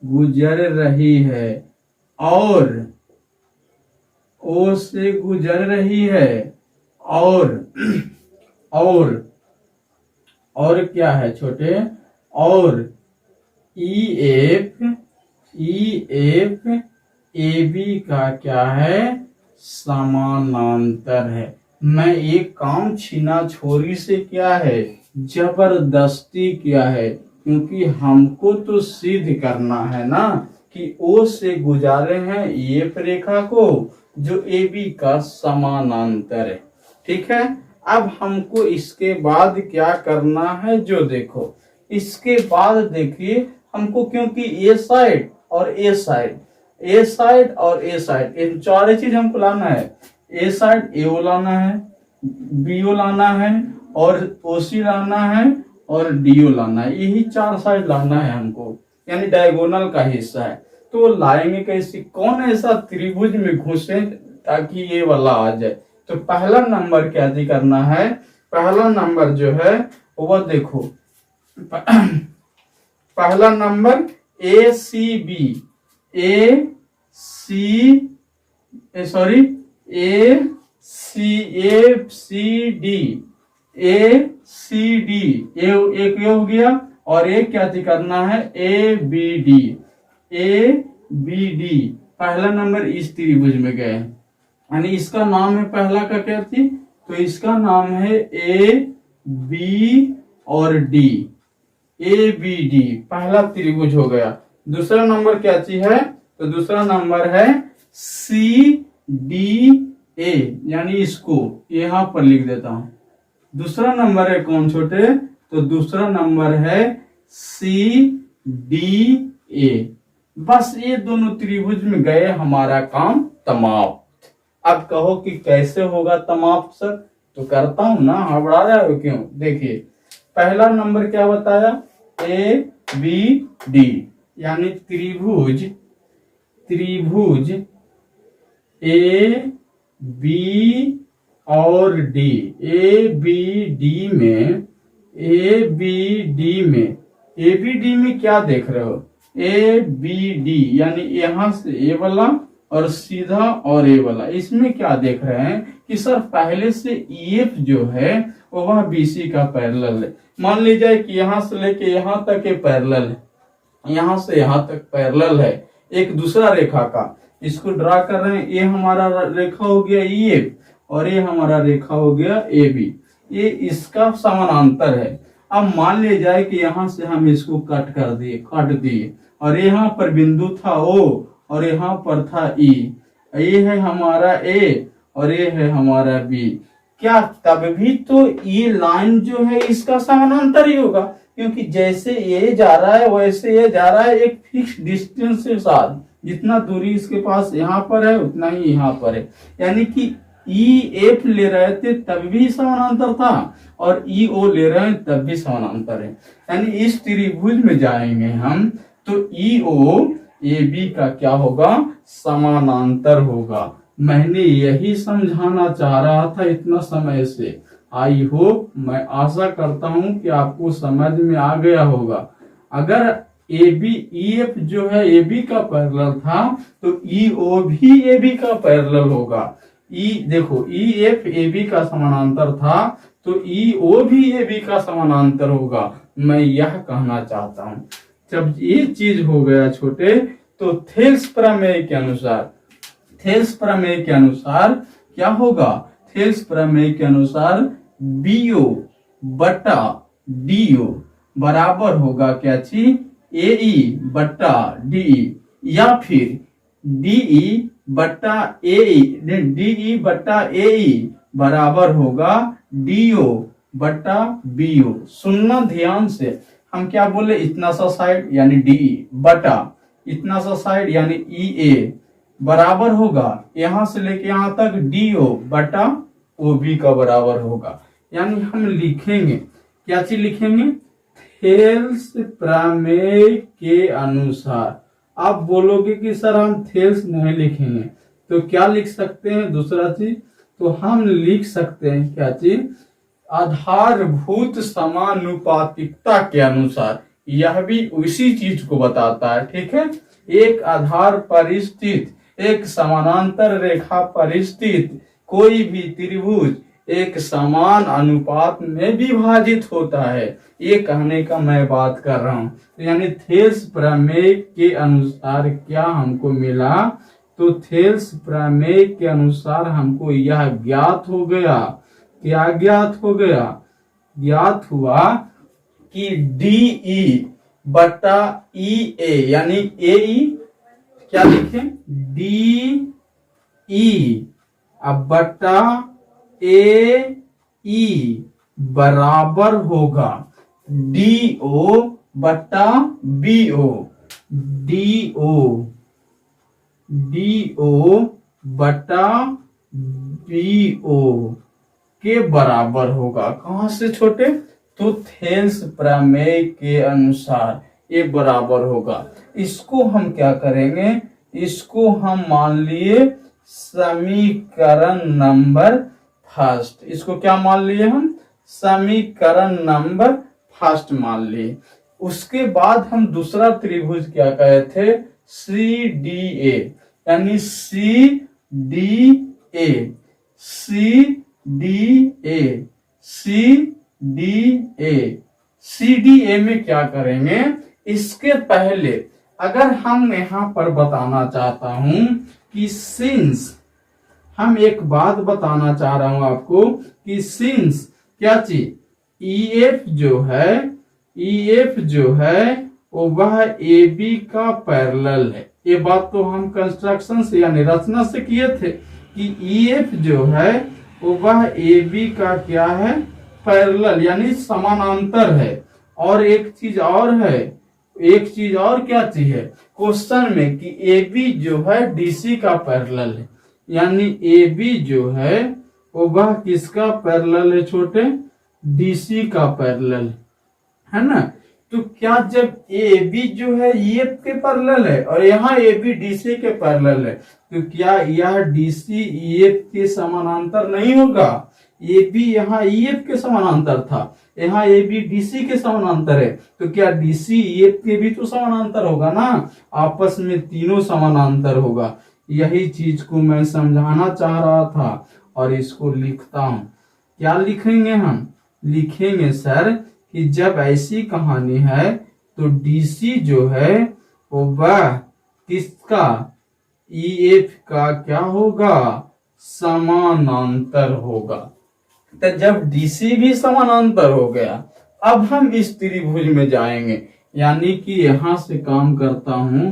गुजर रही है, और ओ से गुजर रही है, और और क्या है छोटे, और ई एफ ए बी का क्या है, समानांतर है। मैं एक काम छीना छोरी से क्या है, जबरदस्ती किया है, क्योंकि हमको तो सिद्ध करना है ना कि ओ से गुजारे हैं एफ रेखा को जो ए बी का समानांतर है। ठीक है, अब हमको इसके बाद क्या करना है, जो देखो इसके बाद देखिए हमको, क्योंकि ए साइड और ए साइड, ए साइड और ए साइड, इन चार चीज हमको लाना है। ए साइड ए ओ लाना है, बी ओ लाना है, और ओ सी लाना है, और डी ओ लाना है। यही चार साइड लाना है हमको, यानी डायगोनल का हिस्सा है। तो लाएंगे कैसे, कौन ऐसा त्रिभुज में घुसे ताकि ये वाला आ जाए। तो पहला नंबर क्या करना है, पहला नंबर जो है वह देखो, पहला नंबर A C B, A C sorry A C D, A C D, एक ये हो गया, और एक क्या करना है, A B D, A B D. पहला नंबर इस त्रिभुज में गए, यानी इसका नाम है, पहला का क्या थी, तो इसका नाम है ए बी और डी, ए बी डी, पहला त्रिभुज हो गया। दूसरा नंबर क्या चीज है, तो दूसरा नंबर है सी डी ए, यानी इसको यहां पर लिख देता हूं। दूसरा नंबर है कौन छोटे, तो दूसरा नंबर है सी डी ए। बस ये दोनों त्रिभुज में गए, हमारा काम तमाम। अब कहो कि कैसे होगा तमाम सर, तो करता हूं ना, हबड़ा रहे हो क्यों। देखिए पहला नंबर क्या बताया, ए बी डी, यानी त्रिभुज, त्रिभुज ए बी और डी, ए बी डी में, ए बी डी में, ए बी डी में क्या देख रहे हो, ए बी डी, यानी यहां से ए वाला और सीधा और ए वाला, इसमें क्या देख रहे हैं कि सर पहले से EF जो है वह BC का पैरेलल है। मान लीजिए कि यहां से लेके यहां तक ये पैरेलल है, यहां से यहां तक पैरेलल है एक दूसरा रेखा का, इसको ड्रा कर रहे हैं। ये हमारा रेखा हो गया EF और ये हमारा रेखा हो गया AB, ये इसका समानांतर है। अब मान लिया जाए कि यहां से हम इसको कट कर दिए, काट दिए, और यहाँ पर बिंदु था O और यहाँ पर था E, ये है हमारा A और ये है हमारा B। क्या तब भी तो ये लाइन जो है इसका समानांतर ही होगा, क्योंकि जैसे ये जा रहा है वैसे ये जा रहा है एक फिक्स डिस्टेंस के साथ, जितना दूरी इसके पास यहाँ पर है उतना ही यहाँ पर है। यानी कि EF ले रहे थे तब भी समानांतर था और EO ले रहे हैं तब भी समानांतर है। यानी इस त्रिभुज में जाएंगे हम तो EO AB का क्या होगा, समानांतर होगा। मैंने यही समझाना चाह रहा था इतना समय से। आई होप, मैं आशा करता हूं कि आपको समझ में आ गया होगा। अगर AB EF जो है AB का पैरेलल था तो EO भी AB का पैरेलल होगा। देखो EF AB का समानांतर था तो EO भी AB का समानांतर होगा। मैं यह कहना चाहता हूं। जब ये चीज हो गया छोटे, तो थेल्स प्रमेय के अनुसार, थेल्स प्रमेय के अनुसार क्या होगा, थेल्स प्रमेय के अनुसार BO बटा DO बराबर होगा क्या चीज, AE बटा DE, या फिर DE बटा AE बराबर होगा DO बटा BO। सुनना ध्यान से, हम क्या बोले, इतना सा साइड यानी DE बटा इतना सा साइड यानी ई ए बराबर होगा यहां से लेके यहां तक डी ओ बटा ओ बी का बराबर होगा। यानी हम लिखेंगे क्या चीज लिखेंगे, थेल्स प्रमेय के अनुसार। आप बोलोगे कि सर हम थेल्स नहीं लिखेंगे, तो क्या लिख सकते हैं दूसरा चीज, तो हम लिख सकते हैं क्या चीज, आधारभूत समानुपातिकता के अनुसार। यह भी उसी चीज को बताता है, ठीक है। एक आधार पर स्थित एक समानांतर रेखा पर स्थित कोई भी त्रिभुज एक समान अनुपात में विभाजित होता है, ये कहने का मैं बात कर रहा हूं। तो यानी थेल्स प्रमेय के अनुसार क्या हमको मिला, तो थेल्स प्रमेय के अनुसार हमको यह ज्ञात हो गया, क्या ज्ञात हो गया, ज्ञात हुआ कि डी ई बटा ई ए यानी ए ई क्या लिखें, डी ई अब बटा ए ई बराबर होगा डी ओ बटा बी ओ, डी ओ बटा बी ओ के बराबर होगा। कहां से छोटे, तो थेल्स प्रमेय के अनुसार ये बराबर होगा। इसको हम क्या करेंगे, इसको हम मान लिए समीकरण नंबर फर्स्ट। इसको क्या मान लिए हम, समीकरण नंबर फर्स्ट मान लिए। उसके बाद हम दूसरा त्रिभुज क्या कहे थे, सी डी ए, यानी C D A, C D A, C D A, C D A में क्या करेंगे, इसके पहले अगर हम यहां पर बताना चाहता हूं कि सिंस, हम एक बात बताना चाह रहा हूं आपको कि सिंस क्या चीज, ईएफ जो है वो वह ए बी का पैरेलल है। ये बात तो हम कंस्ट्रक्शन से यानी रचना से किए थे कि ईएफ जो है वो वह ए बी का क्या है, पैरेलल यानी समानांतर है। और एक चीज और है, एक चीज और क्या चीज है क्वेश्चन में कि ए बी जो है डीसी का पैरेलल है, यानी ए बी जो है वो वह किसका पैरेलल है छोटे, डीसी का पैरेलल है ना। तो क्या जब ए बी जो है ये के पैरेलल है और यहाँ ए बी डीसी के पैरेलल है, तो क्या यह डीसी ईएफ के समानांतर नहीं होगा, ए बी यहाँ ईएफ के समानांतर था, यहाँ ए बी डीसी के समानांतर है, तो क्या डीसी ईएफ के भी तो समानांतर होगा ना, आपस में तीनों समानांतर होगा। यही चीज को मैं समझाना चाह रहा था और इसको लिखता हूं। क्या लिखेंगे हम, लिखेंगे सर कि जब ऐसी कहानी है तो डीसी जो है वो वह किसका, ईएफ का क्या होगा, समानांतर होगा। तो जब डीसी भी समानांतर हो गया, अब हम इस त्रिभुज में जाएंगे, यानी कि यहां से काम करता हूं,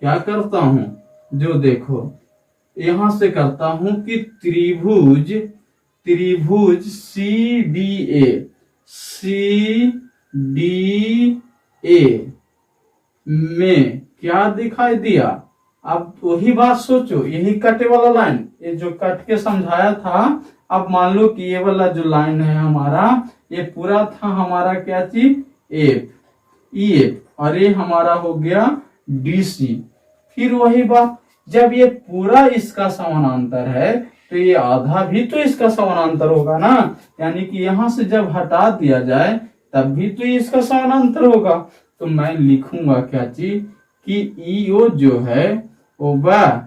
क्या करता हूं, जो देखो यहां से करता हूं कि त्रिभुज सी डी ए में क्या दिखाई दिया। अब वही बात सोचो, यही कटे वाला लाइन, ये जो कट के समझाया था, अब मान लो कि ये वाला जो लाइन है हमारा, ये पूरा था हमारा क्या चीज, एफ ई एफ, और ये हमारा हो गया डीसी। फिर वही बात, जब ये पूरा इसका समानांतर है तो ये आधा भी तो इसका समानांतर होगा ना, यानी कि यहां से जब हटा दिया जाए तब भी तो ये इसका समानांतर होगा। तो मैं लिखूंगा क्या चीज कि ईओ जो है वो वह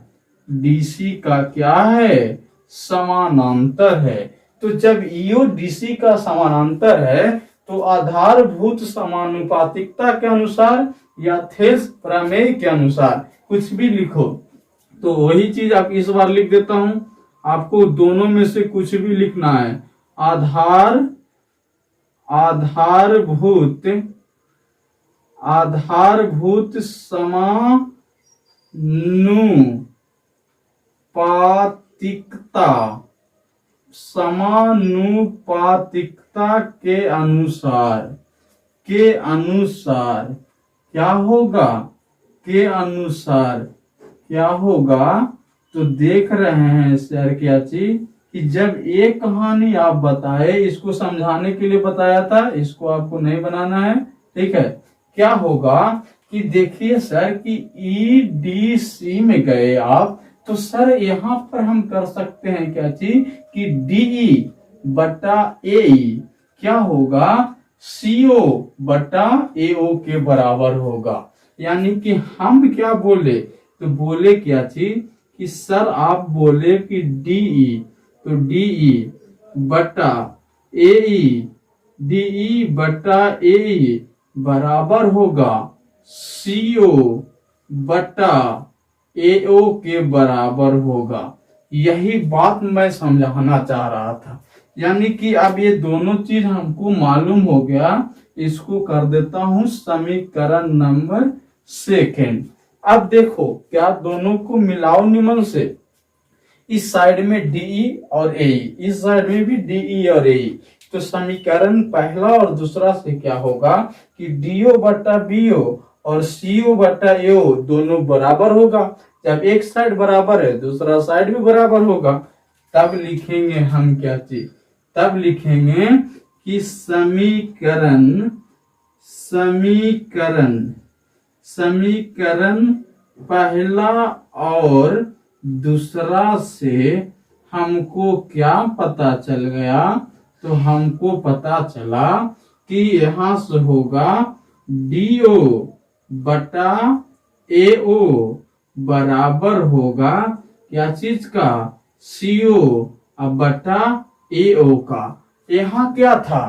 डीसी का क्या है, समानांतर है। तो जब ईओ डीसी का समानांतर है तो आधारभूत समानुपातिकता के अनुसार या थेल्स प्रमेय के अनुसार कुछ भी लिखो, तो वही चीज आप इस बार लिख देता हूं, आपको दोनों में से कुछ भी लिखना है। आधारभूत समानुपातिकता के अनुसार क्या होगा, के अनुसार क्या होगा। तो देख रहे हैं सर क्या चीज कि जब एक कहानी आप बताए, इसको समझाने के लिए बताया था, इसको आपको नहीं बनाना है, ठीक है। क्या होगा कि देखिए सर कि EDC में गए आप, तो सर यहां पर हम कर सकते हैं क्या चीज कि DE बटा AE क्या होगा, CO बटा AO के बराबर होगा। यानी कि हम क्या बोले, तो बोले क्या चीज कि सर आप बोले कि DE, तो DE बटा AE, DE बटा AE बराबर होगा CO बटा AO के बराबर होगा। यही बात मैं समझाना चाह रहा था। यानी कि अब ये दोनों चीज हमको मालूम हो गया। इसको कर देता हूं समीकरण नंबर 2। अब देखो क्या दोनों को मिलाओ निमन से। इस साइड में DE और AE, इस साइड में भी DE और AE। तो समीकरण पहला और दूसरा से क्या होगा कि DO बटा BO और CO बटा AO दोनों बराबर होगा। जब एक साइड बराबर है दूसरा साइड भी बराबर होगा। तब लिखेंगे हम क्या चीज, तब लिखेंगे कि समीकरण समीकरण समीकरण पहला और दूसरा से हमको क्या पता चल गया, तो हमको पता चला कि यहां से होगा DO बटा AO बराबर होगा क्या चीज का, CO बटा AO का। यहाँ क्या था,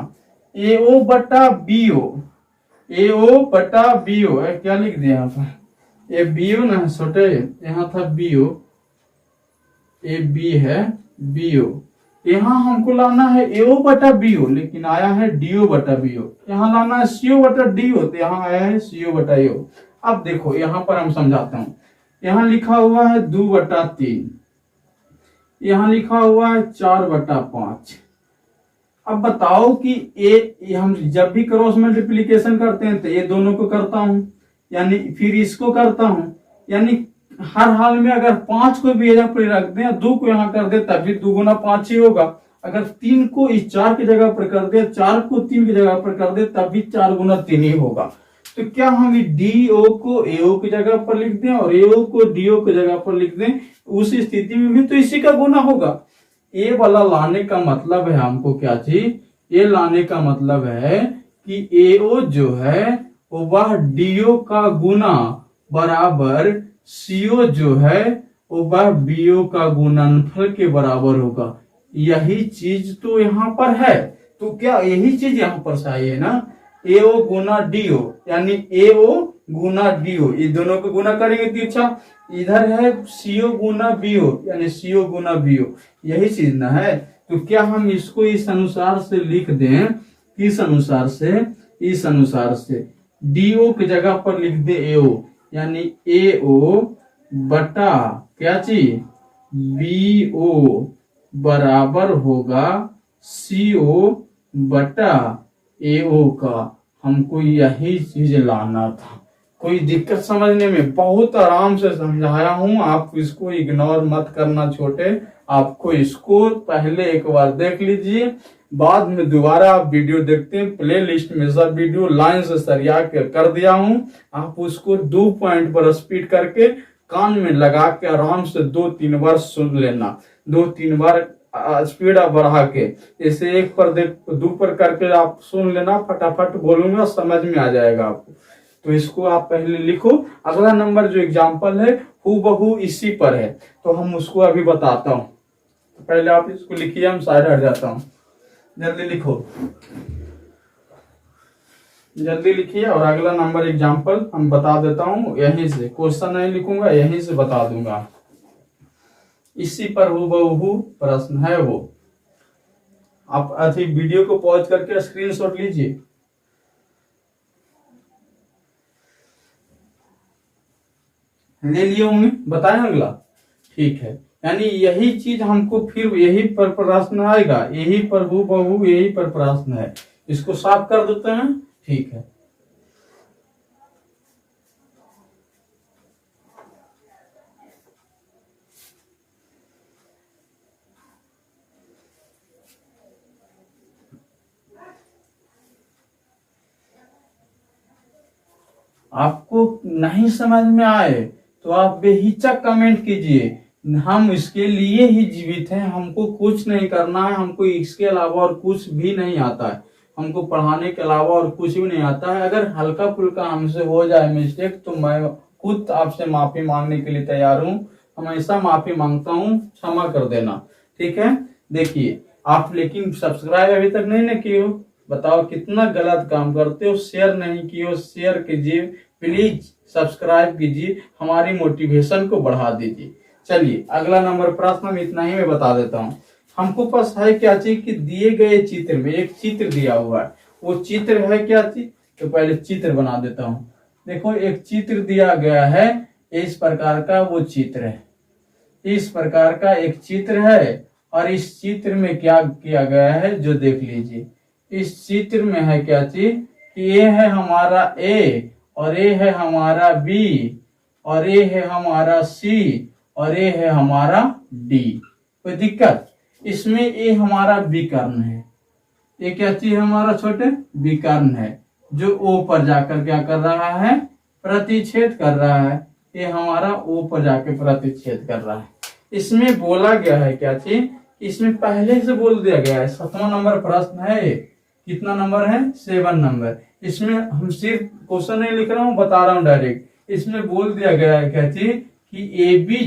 AO बटा BO, AO बटा BO क्या लिख दिया यहाँ पर, ये BO ना छोटे, यहाँ था BO, ये B है BO। यहाँ हमको लाना है AO बटा BO, लेकिन आया है DO बटा BO। यहाँ लाना है CO बटा DO, तो यहाँ आया है CO बटा AO। अब देखो यहाँ पर हम समझाता हूँ। यहाँ लिखा हुआ है 2 बटा 3, यहाँ लिखा हुआ है 4 बटा 5। अब बताओ कि ये हम जब भी क्रॉस मल्टीप्लिकेशन करते हैं तो ये दोनों को करता हूं, यानी फिर इसको करता हूं, यानी हर हाल में अगर 5 को भी यहाँ पर रख दें, 2 को यहाँ कर दे तब भी 2 गुना 5 ही होगा। अगर 3 को इस 4 की जगह पर कर दे, 4 को 3 की जगह पर कर दे तब भी 4 गुना 3 ही होगा। तो क्या हम DO को AO की जगह पर लिख दें और AO को DO की जगह पर लिख दें, उस स्थिति में भी तो इसी का गुना होगा। ये वाला लाने का मतलब है हमको क्या चीज, ये लाने का मतलब है कि AO जो है वह DO का गुना बराबर CO जो है वह BO का गुणनफल के बराबर होगा। यही चीज तो यहाँ पर है। तो क्या यही चीज यहाँ पर सही है ना, AO गुना DO, यानी AO गुना DO, ये दोनों को गुना करेंगे तो अच्छा, इधर है CO गुना BO, यानी CO गुना BO, यही चीज ना है। तो क्या हम इसको इस अनुसार से लिख दें, इस अनुसार से DO की जगह पर लिख दे AO, यानी AO बटा क्या चीज BO बराबर होगा CO बटा AO का। हमको यही चीज लाना था। कोई दिक्कत समझने में, बहुत आराम से समझाया हूं, आप इसको इग्नोर मत करना छोटे। आपको इसको पहले एक बार देख लीजिए, बाद में दोबारा आप वीडियो देखते हैं। प्ले लिस्ट में सब वीडियो लाइन से सरिया के कर दिया हूं, आप उसको 2 पॉइंट पर स्पीड करके कान में लगा के आराम से 2-3 बार सुन लेना। 2-3 बार स्पीड आप बढ़ा के, जैसे 1 पर 2 पर करके आप सुन लेना, फटाफट बोलूंगा समझ में आ जाएगा आपको। तो इसको आप पहले लिखो। अगला नंबर जो एग्जाम्पल है हूबहू इसी पर है, तो हम उसको अभी बताता हूँ। तो पहले आप इसको लिखिए, हम साइड हट जाता हूँ। जल्दी लिखो, जल्दी लिखिए। और अगला नंबर एग्जाम्पल हम बता देता हूँ यहीं से, क्वेश्चन नहीं लिखूंगा, यहीं से बता दूंगा। इसी पर हूबहू प्रश्न है वो। आप अभी वीडियो को पॉज करके स्क्रीनशॉट लीजिए। ले लिए होंगे, बताएं अगला, ठीक है। यानी यही चीज हमको फिर यही पर प्रश्न आएगा, यही पर हूबहू यही पर प्रश्न है। इसको साफ कर देते हैं, ठीक है। आपको नहीं समझ में आए तो आप बेहिचक कमेंट कीजिए। हम इसके लिए ही जीवित हैं, हमको कुछ नहीं करना है, हमको इसके अलावा और कुछ भी नहीं आता है, हमको पढ़ाने के अलावा और कुछ भी नहीं आता है। अगर हल्का फुल्का हमसे हो जाए मिस्टेक तो मैं खुद आपसे माफी मांगने के लिए तैयार हूँ, हमेशा माफी मांगता हूँ, क्षमा कर देना, ठीक है। देखिए आप लेकिन सब्सक्राइब अभी तक नहीं ना किए हो, बताओ कितना गलत काम करते हो। शेयर नहीं किए हो, शेयर कीजिए प्लीज, सब्सक्राइब कीजिए, हमारी मोटिवेशन को बढ़ा दीजिए। चलिए अगला नंबर प्रश्न में इतना ही मैं बता देता हूँ। हमको पास है क्या चीज कि दिए गए चित्र में एक चित्र दिया हुआ है, वो चित्र है क्या चीज, तो पहले चित्र बना देता हूँ। देखो एक चित्र दिया गया है, इस प्रकार का वो चित्र है, इस प्रकार का एक चित्र है, और इस चित्र में क्या किया गया है जो देख लीजिए। इस चित्र में है क्या चीज कि ये है हमारा ए, और ये है हमारा बी, और ये है हमारा सी, और ये है हमारा डी। कोई दिक्कत? इसमें ये हमारा विकर्ण है, ये क्या चीज हमारा छोटे विकर्ण है, जो ओ पर जाकर क्या कर रहा है, प्रतिच्छेद कर रहा है। ये हमारा ओ पर जाकर प्रतिच्छेद कर रहा है। इसमें बोला गया है क्या चीज, इसमें पहले से बोल दिया गया है। 7वां नंबर प्रश्न है, कितना नंबर है, 7 नंबर। इसमें हम सिर्फ क्वेश्चन नहीं लिख रहा हूँ, बता रहा हूँ डायरेक्ट। इसमें बोल दिया गया है क्या चीज कि ए बी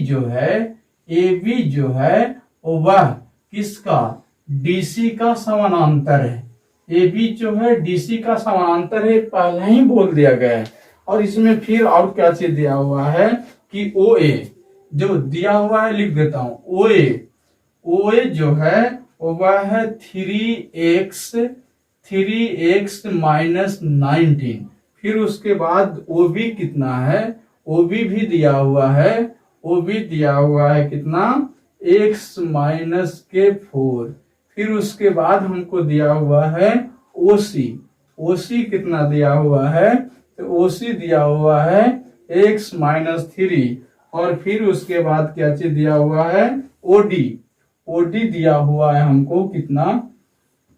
जो है वह किसका, डीसी का समानांतर है। ए बी जो है डीसी का समानांतर है, पहले ही बोल दिया गया है। और इसमें फिर और क्या चीज दिया हुआ है कि ओ ए जो दिया हुआ है, लिख देता हूं, ओ ए जो है वह है 3x माइनस 19। फिर उसके बाद ओ बी कितना है, ओ बी भी दिया हुआ है, ओ बी दिया हुआ है कितना, x माइनस के 4। फिर उसके बाद हमको दिया हुआ है ओसी कितना दिया हुआ है, तो ओसी दिया हुआ है x माइनस 3। और फिर उसके बाद क्या चीज दिया हुआ है, ओडी दिया हुआ है हमको कितना,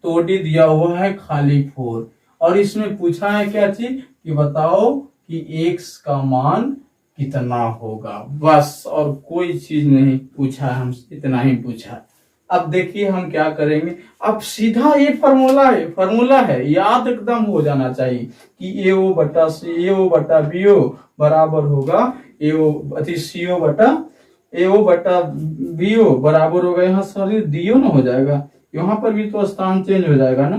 तो ओडी दिया हुआ है खाली 4। और इसमें पूछा है क्या चीज कि बताओ कि x का मान कितना होगा, बस और कोई चीज नहीं पूछा है हमसे, इतना ही पूछा है। अब देखिए हम क्या करेंगे, अब सीधा ये फॉर्मूला है, याद एकदम हो जाना चाहिए कि ए ओ बटा सी, ए ओ बटा बी ओ बराबर होगा ए ओ सी ओ बटा ए ओ बटा बी ओ बराबर होगा, यहाँ सॉरी डी ओ ना हो जाएगा, यहाँ पर भी तो स्थान चेंज हो जाएगा ना,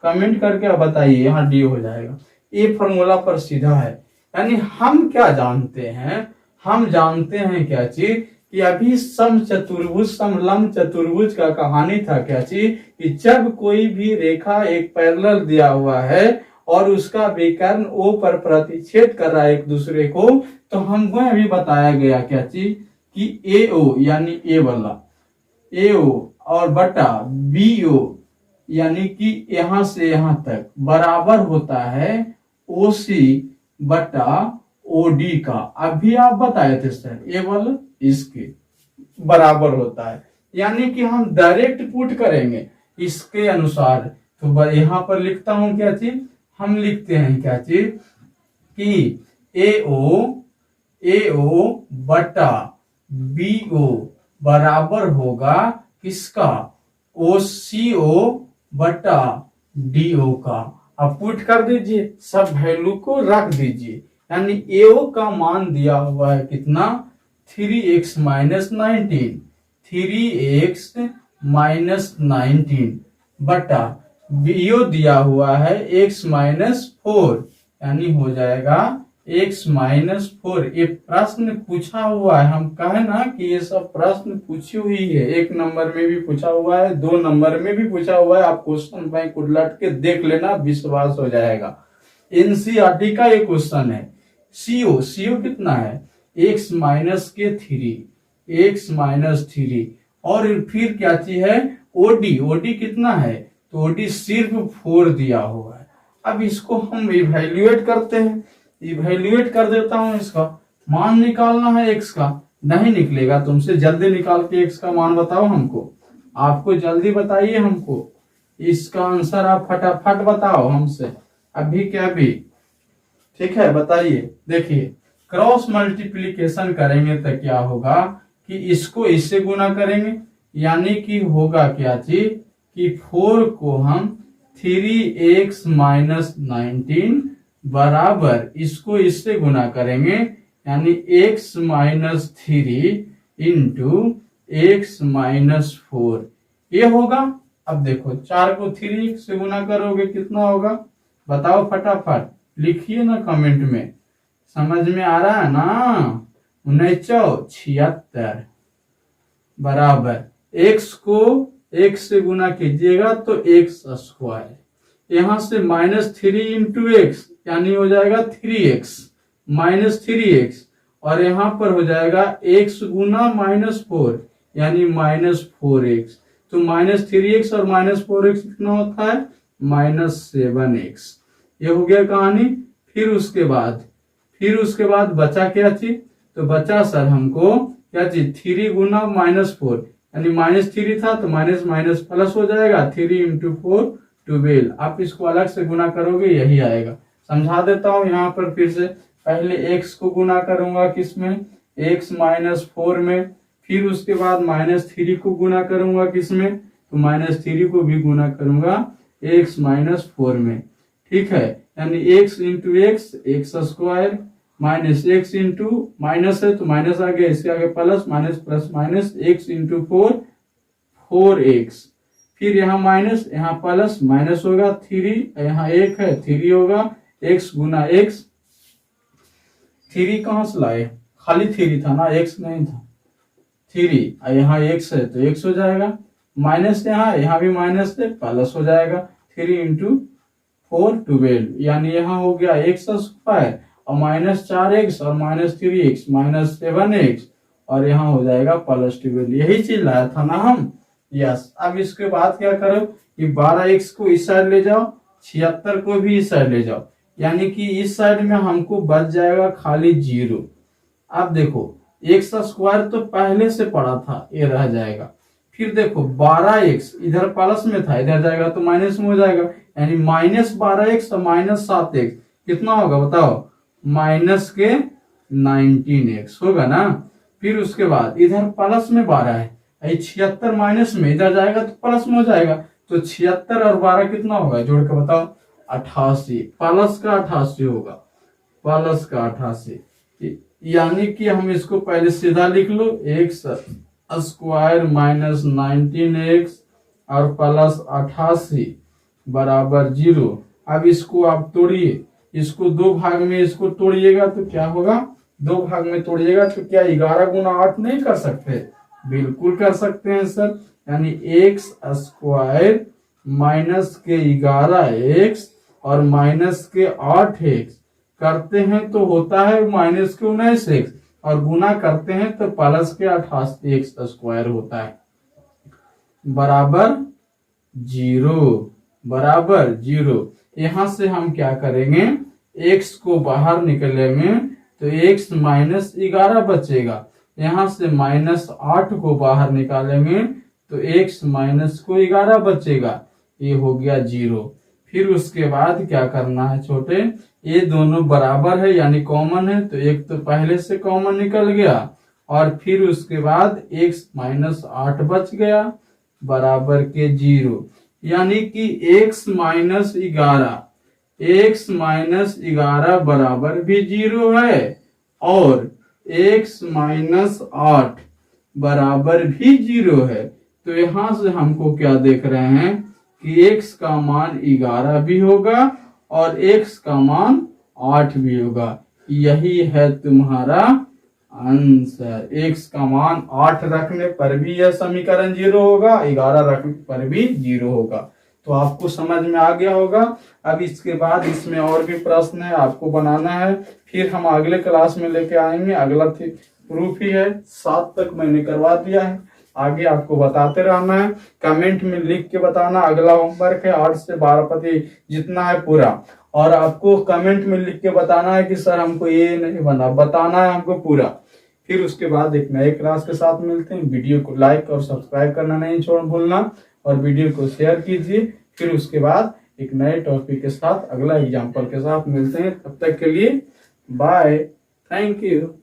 कमेंट करके आप बताइए, यहाँ डी हो जाएगा। ये फॉर्मूला पर सीधा है। यानी हम क्या जानते हैं, हम जानते हैं क्या चीज कि अभी सम चतुर्भुज समलंब चतुर्भुज का कहानी था क्या चीज कि जब कोई भी रेखा एक पैरेलल दिया हुआ है और उसका विकर्ण ओ पर प्रतिच्छेद कर रहा है एक दूसरे को, तो हमको अभी बताया गया क्या चीज कि ए ओ यानी ए वाला ए ओ और बटा बी ओ यानी कि यहां से यहां तक बराबर होता है ओ सी बटा ओडी का। अभी आप बताए थे सर, ये वाला इसके बराबर होता है, यानी कि हम डायरेक्ट पुट करेंगे इसके अनुसार। तो यहां पर लिखता हूं क्या चीज, हम लिखते हैं क्या चीज कि ए ओ बटा बी ओ बराबर होगा किसका, ओ सी ओ बटा डी ओ का। अब पुट कर दीजिए, सब वैल्यू को रख दीजिए, यानी एओ का मान दिया हुआ है कितना, 3x माइनस 19, 3x माइनस 19 बटा बीओ दिया हुआ है x माइनस 4, यानी हो जाएगा x माइनस 4। ये प्रश्न पूछा हुआ है, हम कहे ना कि ये सब प्रश्न पूछी हुई है, 1 नंबर में भी पूछा हुआ है, 2 नंबर में भी पूछा हुआ है। आप क्वेश्चन बैंक उलट के देख लेना, विश्वास हो जाएगा। एनसीईआरटी का एक क्वेश्चन है। सीओ कितना है, x माइनस के 3, x माइनस 3। और फिर क्या चीज है, ओडी कितना है, तो ओडी सिर्फ 4 दिया हुआ है। अब इसको हम इवेल्युएट करते हैं, इवेल्युएट कर देता हूं, इसका मान निकालना है x का, नहीं निकलेगा तुमसे, जल्दी निकाल के x का मान बताओ हमको, आपको जल्दी बताइए हमको इसका आंसर, आप फटाफट बताओ हमसे अभी के अभी, ठीक है, बताइए। देखिए क्रॉस मल्टीप्लीकेशन करेंगे तो क्या होगा कि इसको इससे गुना करेंगे, यानी कि होगा क्या चीज कि 4 को हम 3x माइनस 19 बराबर इसको इससे गुना करेंगे, यानी x minus 3 into x minus 4 ये होगा। अब देखो 4 को 3 से गुना करोगे कितना होगा, बताओ फटाफट लिखिए ना कमेंट में, समझ में आ रहा है ना। 1976 बराबर x को x से गुना कीजिएगा तो x स्क्वायर, यहां से -3 इंटू एक्स यानी हो जाएगा 3x माइनस 3x, और यहां पर हो जाएगा x गुना -4 यानी -4x। तो -3x और -4x कितना होता है, -7x। ये हो गया कहानी। फिर उसके बाद बचा क्या चीज, तो बचा सर हमको क्या चीज 3 गुना -4 यानी -3 था तो माइनस माइनस प्लस हो जाएगा, 3 इंटू 4 12। आप इसको अलग से गुना करोगे यही आएगा। समझा देता हूं यहाँ पर फिर से, पहले x को गुना करूंगा किसमें, x -4 में, फिर उसके बाद -3 को गुना करूंगा किसमें, तो -3 को भी गुना करूंगा x -4 में। ठीक है, यानी x into x square minus x into minus है तो माइनस आ गया, इसके आगे plus minus plus minus x into 4x, फिर यहाँ माइनस यहाँ प्लस माइनस होगा 3, यहाँ 1 है 3 होगा, x गुना x, 3 कहां से लाए, खाली 3 था ना, x नहीं था, 3 यहाँ x है तो x हो जाएगा, माइनस यहाँ भी माइनस है प्लस हो जाएगा, 3 इंटू 4 12 यानी यहाँ हो गया x स्क्वायर और -4x और -3x -7x, और यहाँ हो जाएगा +12। यही चीज लाया था ना हम। यस, अब इसके बाद क्या करो कि 12x को इस साइड ले जाओ, 76 को भी इस साइड ले जाओ, यानी कि इस साइड में हमको बच जाएगा खाली 0। अब देखो x स्क्वायर तो पहले से पड़ा था, ये रह जाएगा। फिर देखो 12x इधर प्लस में था, इधर जाएगा तो माइनस में हो जाएगा, यानी -12x और -7x कितना होगा बताओ, माइनस के 19x होगा ना। फिर उसके बाद इधर प्लस में 12 है, 76 माइनस में इधर जाएगा तो प्लस में हो जाएगा, तो 76 और 12 कितना होगा जोड़ के बताओ, 88, प्लस का 88 होगा, प्लस का 88। यानी कि हम इसको पहले सीधा लिख लो, x स्क्वायर माइनस 19x और प्लस 88 बराबर 0। अब इसको आप तोड़िए, इसको 2 भाग में इसको तोड़िएगा तो क्या होगा, 2 भाग में तोड़िएगा तो क्या 11 गुना 8 नहीं कर सकते, बिल्कुल कर सकते हैं सर। यानी x स्क्वायर माइनस के 11x और माइनस के 8x करते हैं तो होता है माइनस के 19x, और गुना करते हैं तो प्लस के 88x स्क्वायर होता है बराबर 0। यहां से हम क्या करेंगे, x को बाहर निकलेंगे तो x -11 बचेगा, यहां से -8 को बाहर निकालेंगे तो x -11 बचेगा, ये हो गया 0। फिर उसके बाद क्या करना है छोटे, ये दोनों बराबर है यानी कॉमन है, तो एक तो पहले से कॉमन निकल गया, और फिर उसके बाद x -8 बच गया बराबर के 0, यानी कि x -11 बराबर भी 0 है और x -8 बराबर भी 0 है। तो यहां से हमको क्या देख रहे हैं कि x का मान 11 भी होगा और x का मान 8 भी होगा। यही है तुम्हारा आंसर। x का मान 8 रखने पर भी यह समीकरण 0 होगा, 11 रखने पर भी 0 होगा। तो आपको समझ में आ गया होगा। अब इसके बाद इसमें और भी प्रश्न है, आपको बनाना है, फिर हम अगले क्लास में लेके आएंगे। अगला प्रूफ ही है, 7 तक मैंने करवा दिया है, आगे आपको बताते रहना है। कमेंट में लिख के बताना। अगला होमवर्क है 8 से 12 पति जितना है पूरा, और आपको कमेंट में लिख के बताना है कि सर हमको ये नहीं बना, बताना है हमको पूरा। फिर उसके बाद एक नए क्लास के साथ मिलते हैं। वीडियो को लाइक और सब्सक्राइब करना नहीं भूलना, और वीडियो को शेयर कीजिए। फिर उसके बाद एक नए टॉपिक के साथ, अगला एग्जाम्पल के साथ मिलते हैं। तब तक के लिए बाय, थैंक यू।